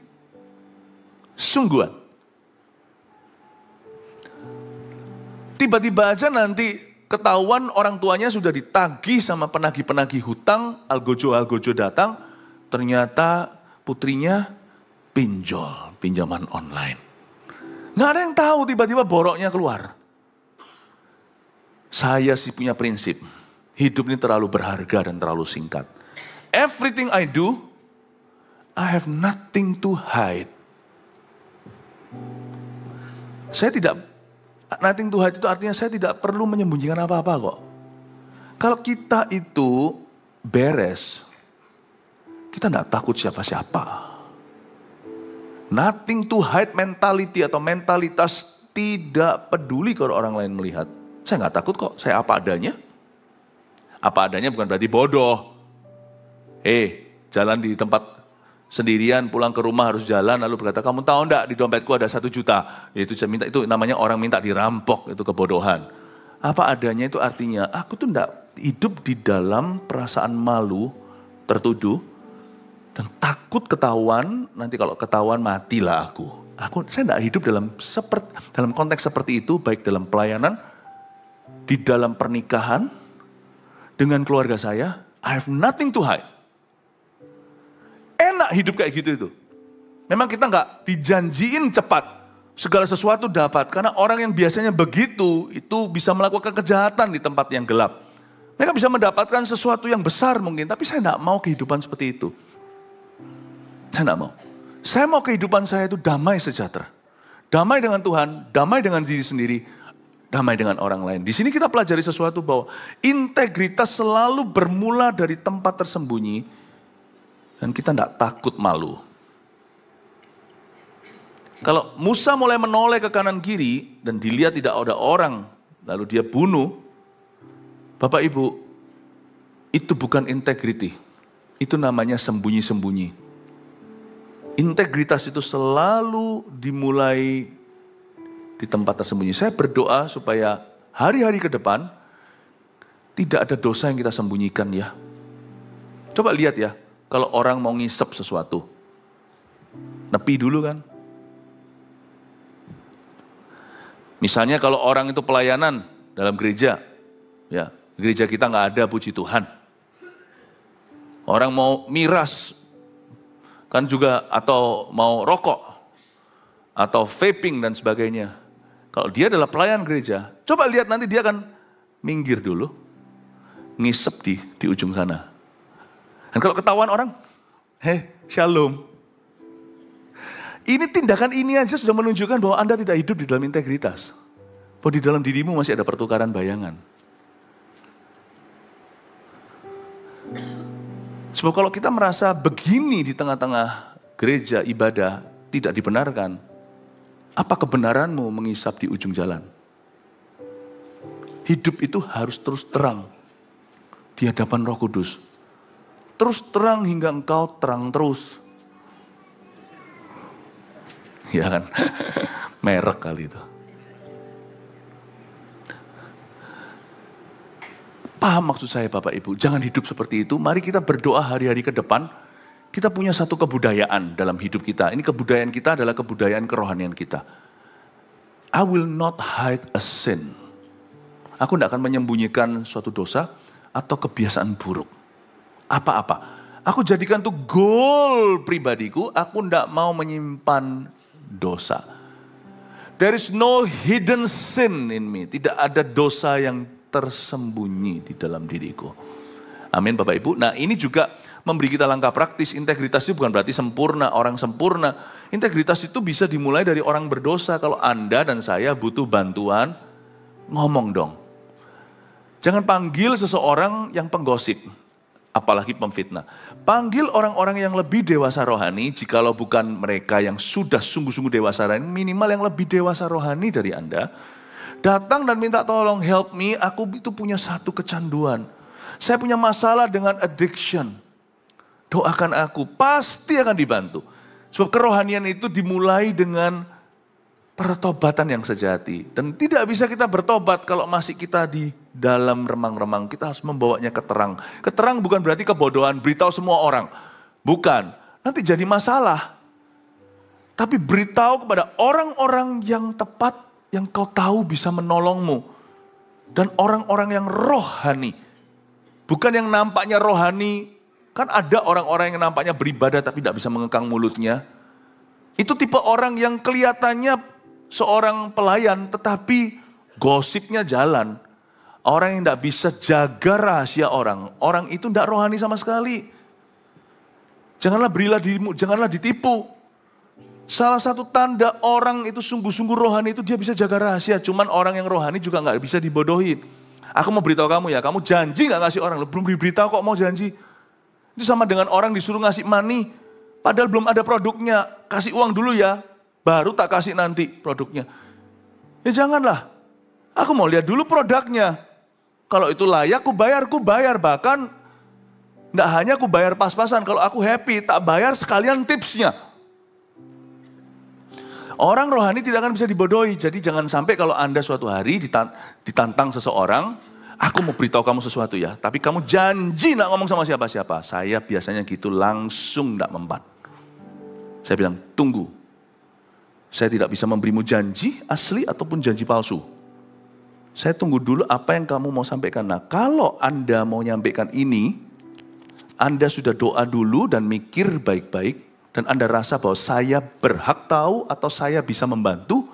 Sungguhan. Tiba-tiba aja nanti ketahuan orang tuanya sudah ditagih sama penagih-penagih hutang, algojo-algojo datang, ternyata putrinya pinjol, pinjaman online. Nggak ada yang tahu, tiba-tiba boroknya keluar. Saya sih punya prinsip, hidup ini terlalu berharga dan terlalu singkat. Everything I do, I have nothing to hide. Saya tidak, nothing to hide itu artinya saya tidak perlu menyembunyikan apa-apa kok. Kalau kita itu beres, kita tidak takut siapa-siapa. Nothing to hide mentality atau mentalitas tidak peduli kalau orang lain melihat. Saya nggak takut kok, saya apa adanya. Apa adanya bukan berarti bodoh. Jalan di tempat sendirian, pulang ke rumah harus jalan, lalu berkata, kamu tahu enggak di dompetku ada 1 juta. Itu namanya orang minta dirampok, itu kebodohan. Apa adanya itu artinya, aku tuh enggak hidup di dalam perasaan malu, tertuduh, dan takut ketahuan, nanti kalau ketahuan matilah aku. Saya enggak hidup dalam konteks seperti itu, baik dalam pelayanan, di dalam pernikahan, dengan keluarga saya, I have nothing to hide. Enak hidup kayak gitu itu. Memang kita nggak dijanjiin cepat, segala sesuatu dapat. Karena orang yang biasanya begitu, itu bisa melakukan kejahatan di tempat yang gelap. Mereka bisa mendapatkan sesuatu yang besar mungkin, tapi saya nggak mau kehidupan seperti itu. Saya nggak mau. Saya mau kehidupan saya itu damai sejahtera. Damai dengan Tuhan, damai dengan diri sendiri, damai dengan orang lain. Di sini kita pelajari sesuatu bahwa integritas selalu bermula dari tempat tersembunyi, dan kita tidak takut malu. Kalau Musa mulai menoleh ke kanan kiri dan dilihat tidak ada orang, lalu dia bunuh. Bapak Ibu, itu bukan integriti. Itu namanya sembunyi-sembunyi. Integritas itu selalu dimulai di tempat tersembunyi. Saya berdoa supaya hari-hari ke depan tidak ada dosa yang kita sembunyikan ya. Coba lihat ya. Kalau orang mau ngisep sesuatu, nepi dulu kan. Misalnya kalau orang itu pelayanan dalam gereja, ya gereja kita nggak ada puji Tuhan. Orang mau miras, kan juga atau mau rokok, atau vaping dan sebagainya. Kalau dia adalah pelayan gereja, coba lihat nanti dia akan minggir dulu, ngisep di ujung sana. Dan kalau ketahuan orang, shalom. Ini tindakan ini aja sudah menunjukkan bahwa Anda tidak hidup di dalam integritas. Bahwa di dalam dirimu masih ada pertukaran bayangan. Sebab kalau kita merasa begini di tengah-tengah gereja ibadah tidak dibenarkan, apa kebenaranmu mengisap di ujung jalan? Hidup itu harus terus terang di hadapan Roh Kudus. Terus terang hingga engkau terang terus. Ya kan? Merek kali itu. Paham maksud saya Bapak Ibu? Jangan hidup seperti itu. Mari kita berdoa hari-hari ke depan. Kita punya satu kebudayaan dalam hidup kita. Ini kebudayaan kita adalah kebudayaan kerohanian kita. I will not hide a sin. Aku tidak akan menyembunyikan suatu dosa atau kebiasaan buruk. Apa-apa. Aku jadikan itu goal pribadiku, aku tidak mau menyimpan dosa. There is no hidden sin in me. Tidak ada dosa yang tersembunyi di dalam diriku. Amin Bapak Ibu. Nah ini juga memberi kita langkah praktis. Integritas itu bukan berarti sempurna, orang sempurna. Integritas itu bisa dimulai dari orang berdosa. Kalau Anda dan saya butuh bantuan, ngomong dong. Jangan panggil seseorang yang penggosip, apalagi pemfitnah. Panggil orang-orang yang lebih dewasa rohani, jikalau bukan mereka yang sudah sungguh-sungguh dewasa rohani, minimal yang lebih dewasa rohani dari Anda. Datang dan minta tolong, help me, aku itu punya satu kecanduan. Saya punya masalah dengan addiction. Doakan aku, pasti akan dibantu. Sebab kerohanian itu dimulai dengan pertobatan yang sejati. Dan tidak bisa kita bertobat kalau masih kita di dalam remang-remang. Kita harus membawanya ke terang. Ke terang bukan berarti kebodohan, beritahu semua orang. Bukan, nanti jadi masalah. Tapi beritahu kepada orang-orang yang tepat, yang kau tahu bisa menolongmu. Dan orang-orang yang rohani. Bukan yang nampaknya rohani, kan ada orang-orang yang nampaknya beribadah tapi tidak bisa mengekang mulutnya. Itu tipe orang yang kelihatannya seorang pelayan tetapi gosipnya jalan. Orang yang tidak bisa jaga rahasia orang. Orang itu tidak rohani sama sekali. Janganlah berilah dirimu, janganlah ditipu. Salah satu tanda orang itu sungguh-sungguh rohani itu dia bisa jaga rahasia. Cuman orang yang rohani juga nggak bisa dibodohi. Aku mau beritahu kamu ya, kamu janji gak ngasih orang, belum diberitahu kok mau janji. Itu sama dengan orang disuruh ngasih money, padahal belum ada produknya. Kasih uang dulu ya, baru tak kasih nanti produknya. Ya janganlah, aku mau lihat dulu produknya. Kalau itu layak, ku bayar. Bahkan gak hanya ku bayar pas-pasan, kalau aku happy, tak bayar sekalian tipsnya. Orang rohani tidak akan bisa dibodohi. Jadi jangan sampai kalau Anda suatu hari ditantang seseorang, aku mau beritahu kamu sesuatu ya, tapi kamu janji nak ngomong sama siapa-siapa. Saya biasanya gitu langsung tidak mempan. Saya bilang, tunggu. Saya tidak bisa memberimu janji asli ataupun janji palsu. Saya tunggu dulu apa yang kamu mau sampaikan. Nah kalau Anda mau nyampaikan ini, Anda sudah doa dulu dan mikir baik-baik. Dan Anda rasa bahwa saya berhak tahu atau saya bisa membantu.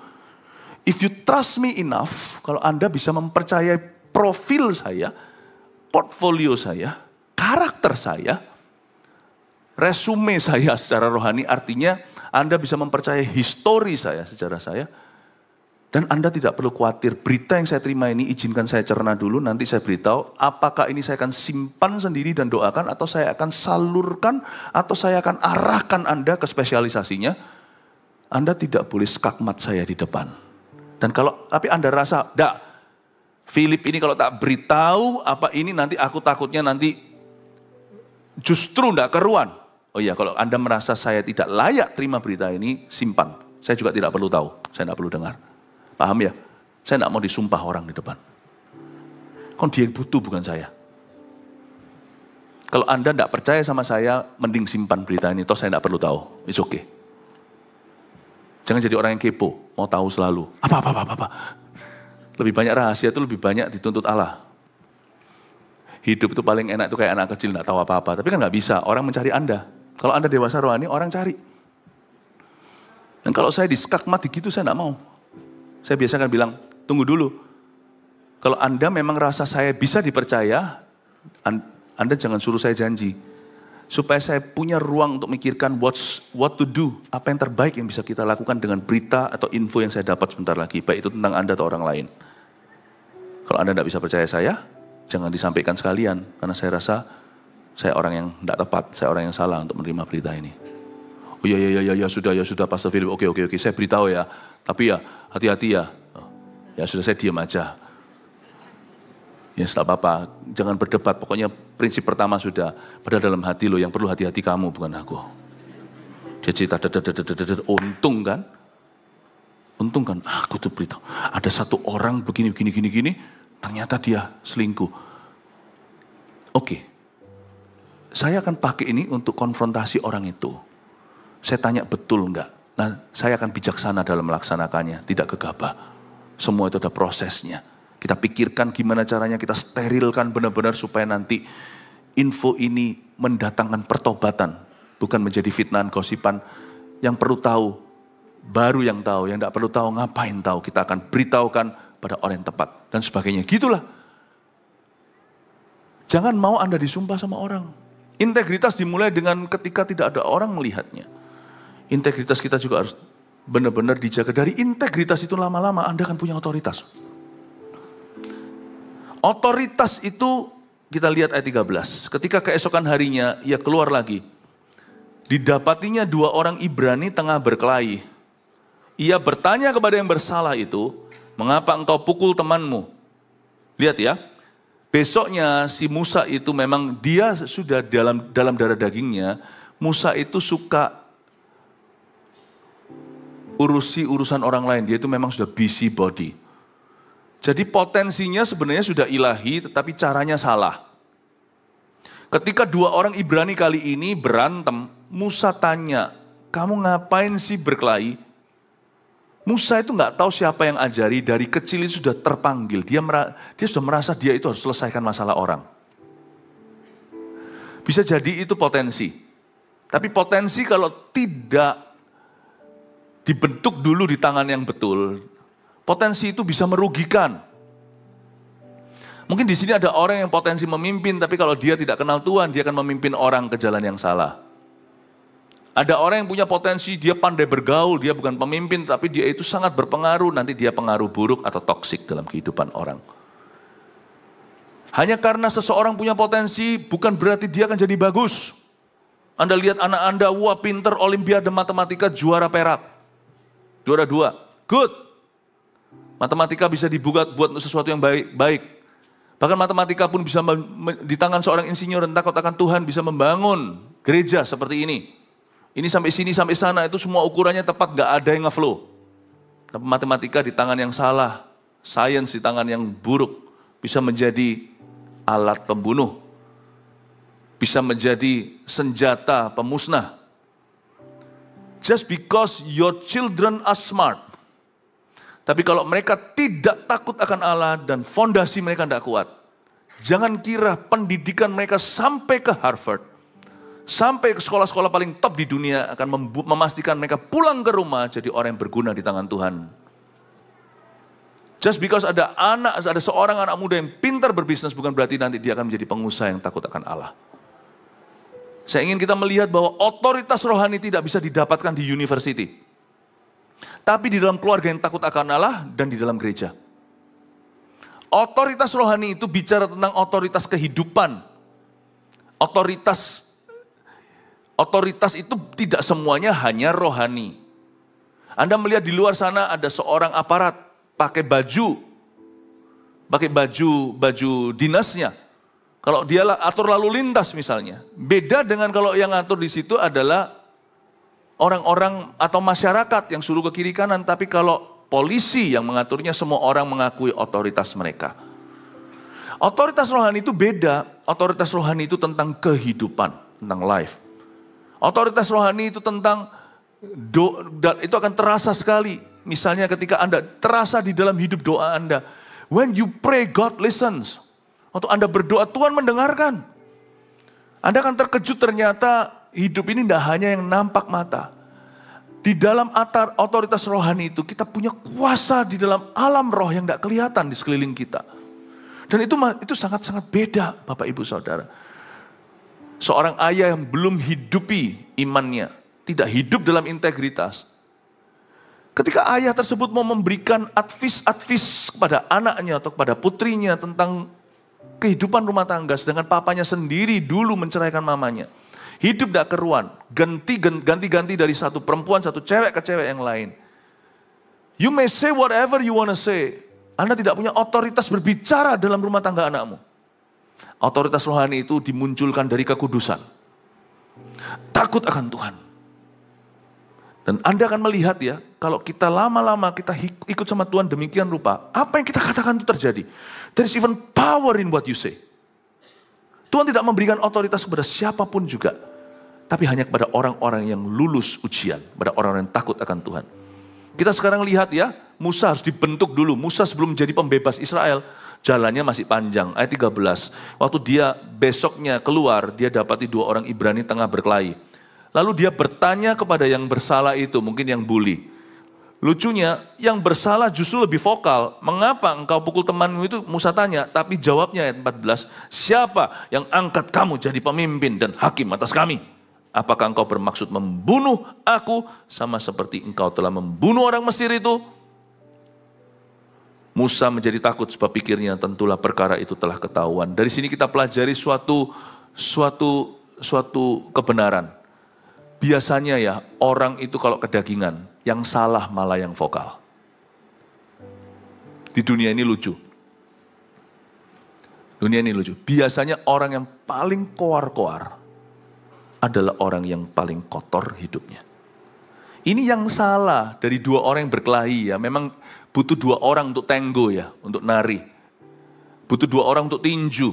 If you trust me enough, kalau Anda bisa mempercayai profil saya, portfolio saya, karakter saya, resume saya secara rohani, artinya Anda bisa mempercayai histori saya, sejarah saya. Dan Anda tidak perlu khawatir, berita yang saya terima ini izinkan saya cerna dulu, nanti saya beritahu apakah ini saya akan simpan sendiri dan doakan, atau saya akan salurkan, atau saya akan arahkan Anda ke spesialisasinya. Anda tidak boleh skakmat saya di depan. Dan kalau, tapi Anda rasa, Philip ini kalau tak beritahu apa ini nanti aku takutnya nanti justru tidak keruan. Oh iya, kalau Anda merasa saya tidak layak terima berita ini, simpan. Saya juga tidak perlu tahu, saya tidak perlu dengar. Paham ya? Saya tidak mau disumpah orang di depan. Kan dia yang butuh bukan saya. Kalau Anda tidak percaya sama saya, mending simpan berita ini. Toh saya tidak perlu tahu. It's okay. Jangan jadi orang yang kepo, mau tahu selalu. Apa. Lebih banyak rahasia itu lebih banyak dituntut Allah. Hidup itu paling enak itu kayak anak kecil tidak tahu apa-apa. Tapi kan nggak bisa, orang mencari Anda. Kalau Anda dewasa rohani, orang cari. Dan kalau saya diskakmat gitu, saya tidak mau. Saya biasa kan bilang, tunggu dulu. Kalau Anda memang rasa saya bisa dipercaya, Anda jangan suruh saya janji. Supaya saya punya ruang untuk mikirkan what to do. Apa yang terbaik yang bisa kita lakukan dengan berita atau info yang saya dapat sebentar lagi. Baik itu tentang Anda atau orang lain. Kalau Anda tidak bisa percaya saya, jangan disampaikan sekalian. Karena saya rasa saya orang yang tidak tepat. Saya orang yang salah untuk menerima berita ini. Oh ya sudah Pastor Philip. Oke. Saya beritahu ya. Tapi ya hati-hati ya. Ya sudah saya diam aja. Ya tidak apa-apa, jangan berdebat. Pokoknya prinsip pertama sudah. Pada dalam hati lo yang perlu hati-hati kamu bukan aku. Dia cerita, untung kan. Aku tuh beritahu. Ada satu orang begini. Ternyata dia selingkuh. Oke. Saya akan pakai ini untuk konfrontasi orang itu. Saya tanya betul enggak. Nah, saya akan bijaksana dalam melaksanakannya, tidak gegabah. Semua itu ada prosesnya. Kita pikirkan gimana caranya kita sterilkan benar-benar supaya nanti info ini mendatangkan pertobatan. Bukan menjadi fitnahan, gosipan. Yang perlu tahu, baru yang tahu. Yang tidak perlu tahu, ngapain tahu. Kita akan beritahukan pada orang yang tepat. Dan sebagainya. Gitulah. Jangan mau Anda disumpah sama orang. Integritas dimulai dengan ketika tidak ada orang melihatnya. Integritas kita juga harus benar-benar dijaga. Dari integritas itu lama-lama Anda akan punya otoritas. Otoritas itu kita lihat ayat 13. Ketika keesokan harinya ia keluar lagi. Didapatinya 2 orang Ibrani tengah berkelahi. Ia bertanya kepada yang bersalah itu, mengapa engkau pukul temanmu? Lihat ya. Besoknya si Musa itu memang dia sudah dalam darah dagingnya, Musa itu suka urusan orang lain, dia itu memang sudah busy body. Jadi potensinya sebenarnya sudah ilahi tetapi caranya salah. Ketika 2 orang Ibrani kali ini berantem, Musa tanya, kamu ngapain sih berkelahi? Musa itu nggak tahu siapa yang ajari, dari kecil itu sudah terpanggil. Dia sudah merasa dia itu harus selesaikan masalah orang. Bisa jadi itu potensi. Tapi potensi kalau tidak dibentuk dulu di tangan yang betul, potensi itu bisa merugikan. Mungkin di sini ada orang yang potensi memimpin, tapi kalau dia tidak kenal Tuhan, dia akan memimpin orang ke jalan yang salah. Ada orang yang punya potensi, dia pandai bergaul, dia bukan pemimpin, tapi dia itu sangat berpengaruh, nanti dia pengaruh buruk atau toksik dalam kehidupan orang. Hanya karena seseorang punya potensi, bukan berarti dia akan jadi bagus. Anda lihat anak Anda, wah pinter, olimpiade matematika, juara perak. Juara 2, good. Matematika bisa dibuat buat sesuatu yang baik. Bahkan matematika pun bisa di tangan seorang insinyur yang takut akan Tuhan, bisa membangun gereja seperti ini. Ini sampai sini, sampai sana, itu semua ukurannya tepat, gak ada yang ngeflow. Tapi matematika di tangan yang salah, sains di tangan yang buruk, bisa menjadi alat pembunuh. Bisa menjadi senjata pemusnah. Just because your children are smart. Tapi kalau mereka tidak takut akan Allah dan fondasi mereka tidak kuat, jangan kira pendidikan mereka sampai ke Harvard, sampai ke sekolah-sekolah paling top di dunia akan memastikan mereka pulang ke rumah jadi orang yang berguna di tangan Tuhan. Just because ada seorang anak muda yang pintar berbisnis bukan berarti nanti dia akan menjadi pengusaha yang takut akan Allah. Saya ingin kita melihat bahwa otoritas rohani tidak bisa didapatkan di university. Tapi di dalam keluarga yang takut akan Allah dan di dalam gereja. Otoritas rohani itu bicara tentang otoritas kehidupan. Otoritas itu tidak semuanya hanya rohani. Anda melihat di luar sana ada seorang aparat pakai baju dinasnya. Kalau dia atur lalu lintas misalnya, beda dengan kalau yang atur di situ adalah orang-orang atau masyarakat yang suruh ke kiri kanan. Tapi kalau polisi yang mengaturnya, semua orang mengakui otoritas mereka. Otoritas rohani itu beda. Otoritas rohani itu tentang kehidupan, tentang life. Otoritas rohani itu tentang itu akan terasa sekali. Misalnya ketika Anda terasa di dalam hidup doa Anda. When you pray, God listens. Waktu Anda berdoa, Tuhan mendengarkan. Anda akan terkejut ternyata hidup ini tidak hanya yang nampak mata. Di dalam otoritas rohani itu kita punya kuasa di dalam alam roh yang tidak kelihatan di sekeliling kita. Dan itu sangat-sangat beda Bapak Ibu Saudara. Seorang ayah yang belum hidupi imannya, tidak hidup dalam integritas. Ketika ayah tersebut mau memberikan advis kepada anaknya atau kepada putrinya tentang kehidupan rumah tangga, sedangkan papanya sendiri dulu menceraikan mamanya. Hidup tidak keruan, ganti-ganti dari satu perempuan, satu cewek ke cewek yang lain. You may say whatever you want to say. Anda tidak punya otoritas berbicara dalam rumah tangga anakmu. Otoritas rohani itu dimunculkan dari kekudusan. Takut akan Tuhan. Dan Anda akan melihat ya, kalau kita lama-lama kita ikut sama Tuhan demikian rupa, apa yang kita katakan itu terjadi. There is even power in what you say. Tuhan tidak memberikan otoritas kepada siapapun juga, tapi hanya kepada orang-orang yang lulus ujian, kepada orang-orang yang takut akan Tuhan. Kita sekarang lihat ya, Musa harus dibentuk dulu. Musa sebelum menjadi pembebas Israel, jalannya masih panjang. Ayat 13, waktu dia besoknya keluar, dia dapati 2 orang Ibrani tengah berkelahi. Lalu dia bertanya kepada yang bersalah itu, mungkin yang bully. Lucunya, yang bersalah justru lebih vokal. Mengapa engkau pukul temanmu itu? Musa tanya, tapi jawabnya ayat 14, siapa yang angkat kamu jadi pemimpin dan hakim atas kami? Apakah engkau bermaksud membunuh aku sama seperti engkau telah membunuh orang Mesir itu? Musa menjadi takut sebab pikirnya tentulah perkara itu telah ketahuan. Dari sini kita pelajari suatu kebenaran. Biasanya ya orang itu kalau kedagingan, yang salah malah yang vokal. Di dunia ini lucu. Dunia ini lucu. Biasanya orang yang paling koar-koar adalah orang yang paling kotor hidupnya. Ini yang salah dari dua orang yang berkelahi ya. Memang butuh dua orang untuk tango ya, untuk nari. Butuh dua orang untuk tinju.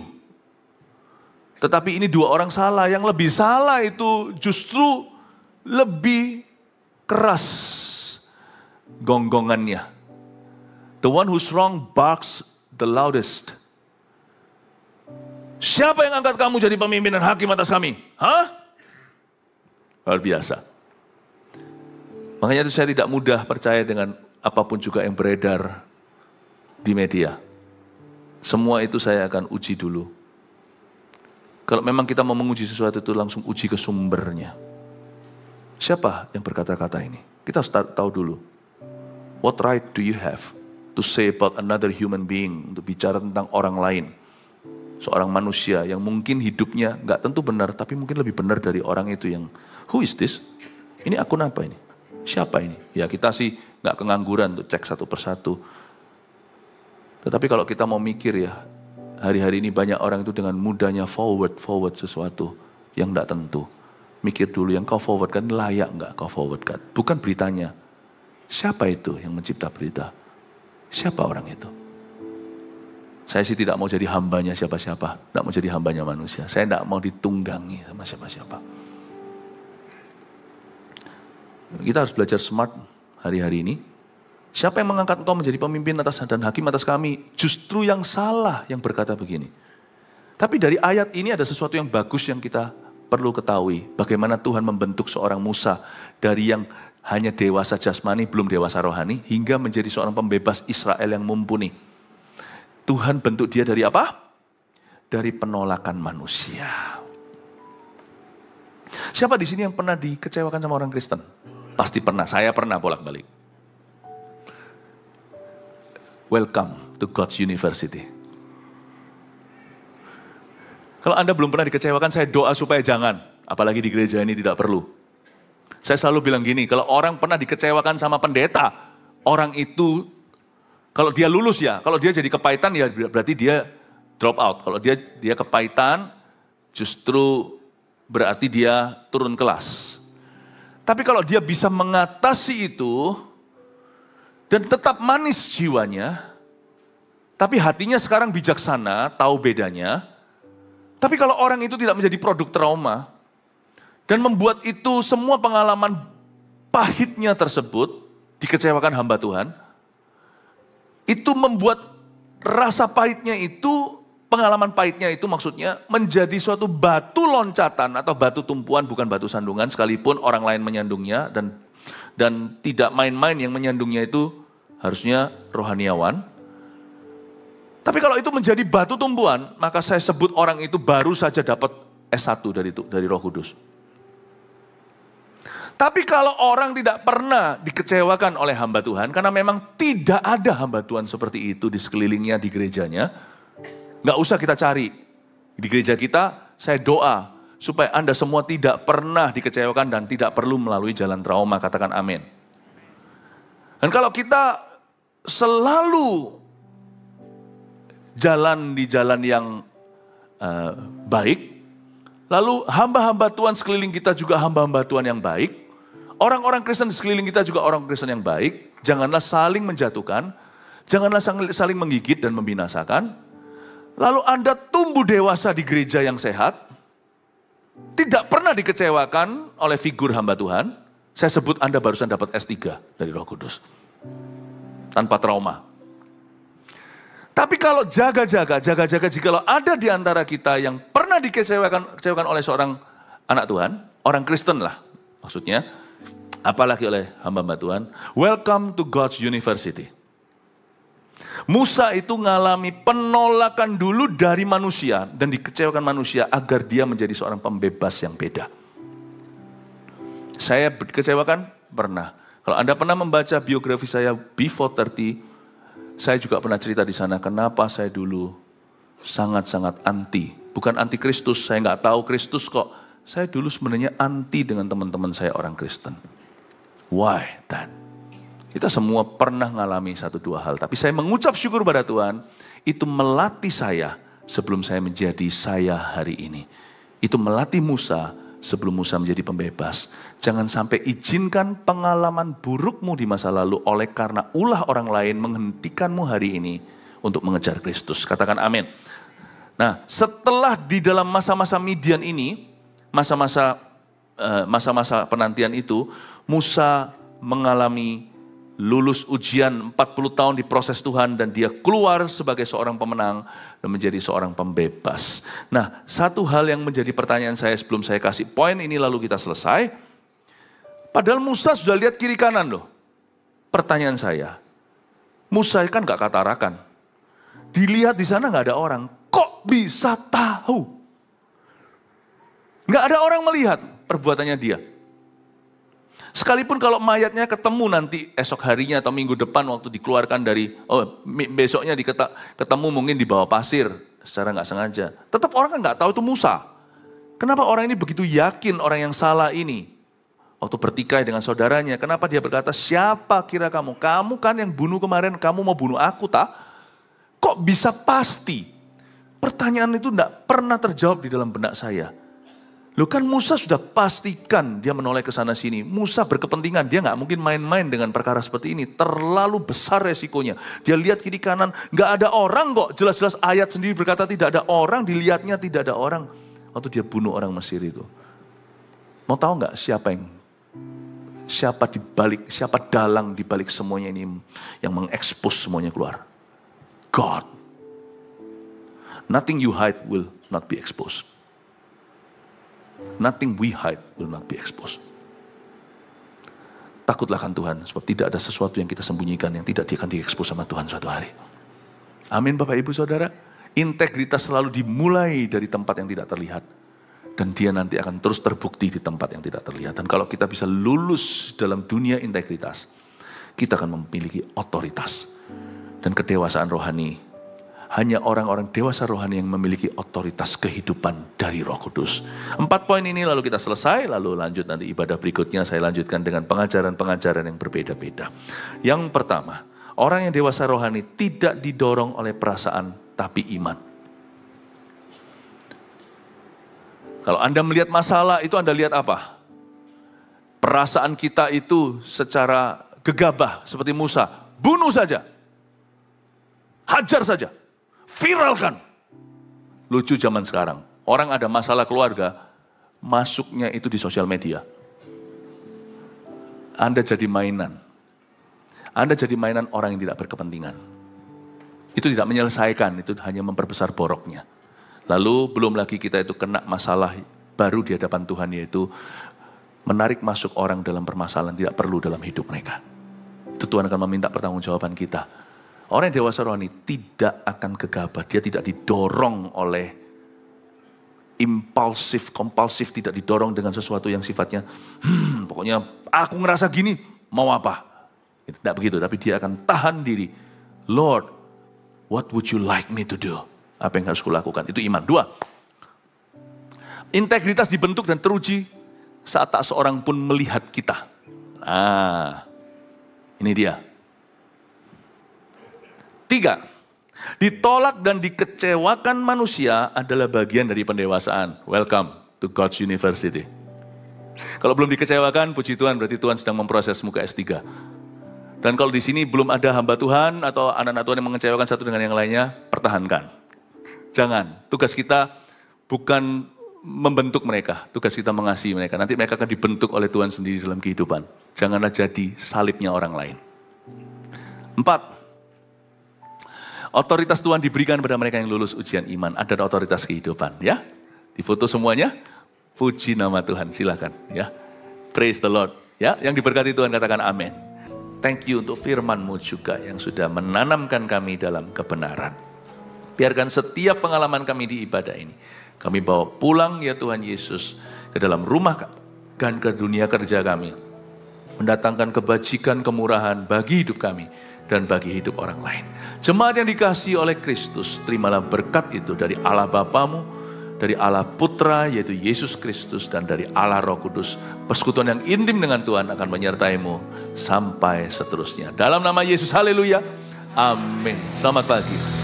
Tetapi ini dua orang salah. Yang lebih salah itu justru lebih keras gonggongannya. The one who's wrong barks the loudest. Siapa yang angkat kamu jadi pemimpin dan hakim atas kami? Hah? Luar biasa. Makanya itu saya tidak mudah percaya dengan apapun juga yang beredar di media. Semua itu saya akan uji dulu. Kalau memang kita mau menguji sesuatu itu langsung uji ke sumbernya. Siapa yang berkata-kata ini? Kita harus tahu dulu. What right do you have to say about another human being? Untuk bicara tentang orang lain. Seorang manusia yang mungkin hidupnya gak tentu benar, tapi mungkin lebih benar dari orang itu yang, who is this? Ini akun apa ini? Siapa ini? Ya kita sih gak kengangguran untuk cek satu persatu. Tetapi kalau kita mau mikir ya, hari-hari ini banyak orang itu dengan mudahnya forward sesuatu yang gak tentu. Mikir dulu yang kau forwardkan layak nggak kau forwardkan. Bukan beritanya. Siapa itu yang mencipta berita? Siapa orang itu? Saya sih tidak mau jadi hambanya siapa-siapa. Tidak mau jadi hambanya manusia. Saya tidak mau ditunggangi sama siapa-siapa. Kita harus belajar smart hari-hari ini. Siapa yang mengangkat engkau menjadi pemimpin atas dan hakim atas kami? Justru yang salah yang berkata begini. Tapi dari ayat ini ada sesuatu yang bagus yang kita perlu ketahui bagaimana Tuhan membentuk seorang Musa dari yang hanya dewasa jasmani, belum dewasa rohani, hingga menjadi seorang pembebas Israel yang mumpuni. Tuhan bentuk dia dari apa? Dari penolakan manusia. Siapa di sini yang pernah dikecewakan sama orang Kristen? Pasti pernah, saya pernah bolak-balik. Welcome to God's University. Kalau Anda belum pernah dikecewakan, saya doa supaya jangan. Apalagi di gereja ini tidak perlu. Saya selalu bilang gini, kalau orang pernah dikecewakan sama pendeta, orang itu, kalau dia lulus ya, kalau dia jadi kepahitan ya berarti dia drop out. Kalau dia kepahitan, justru berarti dia turun kelas. Tapi kalau dia bisa mengatasi itu, dan tetap manis jiwanya, tapi hatinya sekarang bijaksana, tahu bedanya. Tapi kalau orang itu tidak menjadi produk trauma, dan membuat itu semua pengalaman pahitnya tersebut, dikecewakan hamba Tuhan, itu membuat rasa pahitnya itu, pengalaman pahitnya itu maksudnya menjadi suatu batu loncatan atau batu tumpuan, bukan batu sandungan, sekalipun orang lain menyandungnya, dan tidak main-main yang menyandungnya itu harusnya rohaniawan. Tapi kalau itu menjadi batu tumbuhan, maka saya sebut orang itu baru saja dapat S1 dari Roh Kudus. Tapi kalau orang tidak pernah dikecewakan oleh hamba Tuhan, karena memang tidak ada hamba Tuhan seperti itu di sekelilingnya, di gerejanya, nggak usah kita cari. Di gereja kita, saya doa supaya Anda semua tidak pernah dikecewakan dan tidak perlu melalui jalan trauma, katakan amin. Dan kalau kita selalu jalan di jalan yang baik, lalu hamba-hamba Tuhan sekeliling kita juga hamba-hamba Tuhan yang baik, orang-orang Kristen di sekeliling kita juga orang Kristen yang baik, janganlah saling menjatuhkan, janganlah saling menggigit dan membinasakan, lalu Anda tumbuh dewasa di gereja yang sehat, tidak pernah dikecewakan oleh figur hamba Tuhan, saya sebut Anda barusan dapat S3 dari Roh Kudus, tanpa trauma. Tapi kalau jaga-jaga jikalau ada di antara kita yang pernah dikecewakan oleh seorang anak Tuhan, orang Kristen lah maksudnya, Apalagi oleh hamba-hamba Tuhan. Welcome to God's University. Musa itu mengalami penolakan dulu dari manusia dan dikecewakan manusia agar dia menjadi seorang pembebas yang beda. Saya dikecewakan? Pernah. Kalau Anda pernah membaca biografi saya Before 30, saya juga pernah cerita di sana kenapa saya dulu sangat-sangat anti. Bukan anti Kristus, saya nggak tahu Kristus kok. Saya dulu sebenarnya anti dengan teman-teman saya orang Kristen. Why that? Kita semua pernah mengalami 1-2 hal. Tapi saya mengucap syukur pada Tuhan, itu melatih saya sebelum saya menjadi saya hari ini. Itu melatih Musa sebelum Musa menjadi pembebas. Jangan sampai izinkan pengalaman burukmu di masa lalu oleh karena ulah orang lain menghentikanmu hari ini untuk mengejar Kristus. Katakan amin. Nah, setelah di dalam masa-masa Midian ini, masa-masa penantian itu, Musa mengalami lulus ujian 40 tahun di proses Tuhan dan dia keluar sebagai seorang pemenang dan menjadi seorang pembebas. Nah, satu hal yang menjadi pertanyaan saya sebelum saya kasih poin ini lalu kita selesai. Padahal Musa sudah lihat kiri kanan loh. Pertanyaan saya, Musa kan gak katarakan. Dilihat di sana gak ada orang. Kok bisa tahu? Gak ada orang melihat perbuatannya dia. Sekalipun kalau mayatnya ketemu nanti esok harinya atau minggu depan waktu dikeluarkan dari, besoknya ketemu mungkin di bawah pasir secara nggak sengaja. Tetap orang kan nggak tahu itu Musa. Kenapa orang ini begitu yakin orang yang salah ini? Waktu bertikai dengan saudaranya, kenapa dia berkata, siapa kira kamu? Kamu kan yang bunuh kemarin, kamu mau bunuh aku tak? Kok bisa pasti? Pertanyaan itu nggak pernah terjawab di dalam benak saya. Loh kan Musa sudah pastikan dia menoleh ke sana sini. Musa berkepentingan, dia nggak mungkin main-main dengan perkara seperti ini. Terlalu besar resikonya. Dia lihat kiri kanan, nggak ada orang kok. Jelas-jelas ayat sendiri berkata tidak ada orang, dilihatnya tidak ada orang. Waktu dia bunuh orang Mesir itu. Mau tahu nggak siapa dalang di balik semuanya ini yang mengekspos semuanya keluar? God. Nothing you hide will not be exposed. Nothing we hide will not be exposed. Takutlah kan Tuhan, sebab tidak ada sesuatu yang kita sembunyikan yang tidak akan diekspos sama Tuhan suatu hari. Amin Bapak Ibu Saudara. Integritas selalu dimulai dari tempat yang tidak terlihat. Dan dia nanti akan terus terbukti di tempat yang tidak terlihat. Dan kalau kita bisa lulus dalam dunia integritas, kita akan memiliki otoritas. Dan kedewasaan rohani. Hanya orang-orang dewasa rohani yang memiliki otoritas kehidupan dari Roh Kudus. 4 poin ini lalu kita selesai, lalu lanjut nanti ibadah berikutnya saya lanjutkan dengan pengajaran-pengajaran yang berbeda-beda. Yang pertama, orang yang dewasa rohani tidak didorong oleh perasaan tapi iman. Kalau Anda melihat masalah itu Anda lihat apa? Perasaan kita itu secara gegabah seperti Musa, bunuh saja. Hajar saja. Viralkan. Lucu zaman sekarang. Orang ada masalah keluarga, masuknya itu di sosial media. Anda jadi mainan. Anda jadi mainan orang yang tidak berkepentingan. Itu tidak menyelesaikan, itu hanya memperbesar boroknya. Lalu belum lagi kita itu kena masalah baru di hadapan Tuhan, yaitu menarik masuk orang dalam permasalahan tidak perlu dalam hidup mereka. Itu Tuhan akan meminta pertanggungjawaban kita. Orang yang dewasa rohani tidak akan gegabah, dia tidak didorong oleh impulsif, kompulsif, tidak didorong dengan sesuatu yang sifatnya, pokoknya aku ngerasa gini, mau apa? Tidak begitu, tapi dia akan tahan diri. Lord, what would you like me to do? Apa yang harus kulakukan? Itu iman. 2, integritas dibentuk dan teruji saat tak seorang pun melihat kita. Nah, ini dia. 3, ditolak dan dikecewakan manusia adalah bagian dari pendewasaan. Welcome to God's University. Kalau belum dikecewakan, puji Tuhan, berarti Tuhan sedang memprosesmu ke S3. Dan kalau di sini belum ada hamba Tuhan atau anak-anak Tuhan yang mengecewakan satu dengan yang lainnya, pertahankan. Jangan, tugas kita bukan membentuk mereka, tugas kita mengasihi mereka. Nanti mereka akan dibentuk oleh Tuhan sendiri dalam kehidupan. Janganlah jadi salibnya orang lain. 4, otoritas Tuhan diberikan kepada mereka yang lulus ujian iman. Ada otoritas kehidupan, ya. Difoto semuanya. Puji nama Tuhan, silakan, ya. Praise the Lord. Ya, yang diberkati Tuhan katakan amin. Thank you untuk firman-Mu juga yang sudah menanamkan kami dalam kebenaran. Biarkan setiap pengalaman kami di ibadah ini, kami bawa pulang ya Tuhan Yesus ke dalam rumah dan ke dunia kerja kami. Mendatangkan kebajikan, kemurahan bagi hidup kami dan bagi hidup orang lain. Jemaat yang dikasihi oleh Kristus, terimalah berkat itu dari Allah Bapamu, dari Allah Putra yaitu Yesus Kristus, dan dari Allah Roh Kudus. Persekutuan yang intim dengan Tuhan akan menyertai-Mu sampai seterusnya. Dalam nama Yesus, haleluya, amin. Selamat pagi.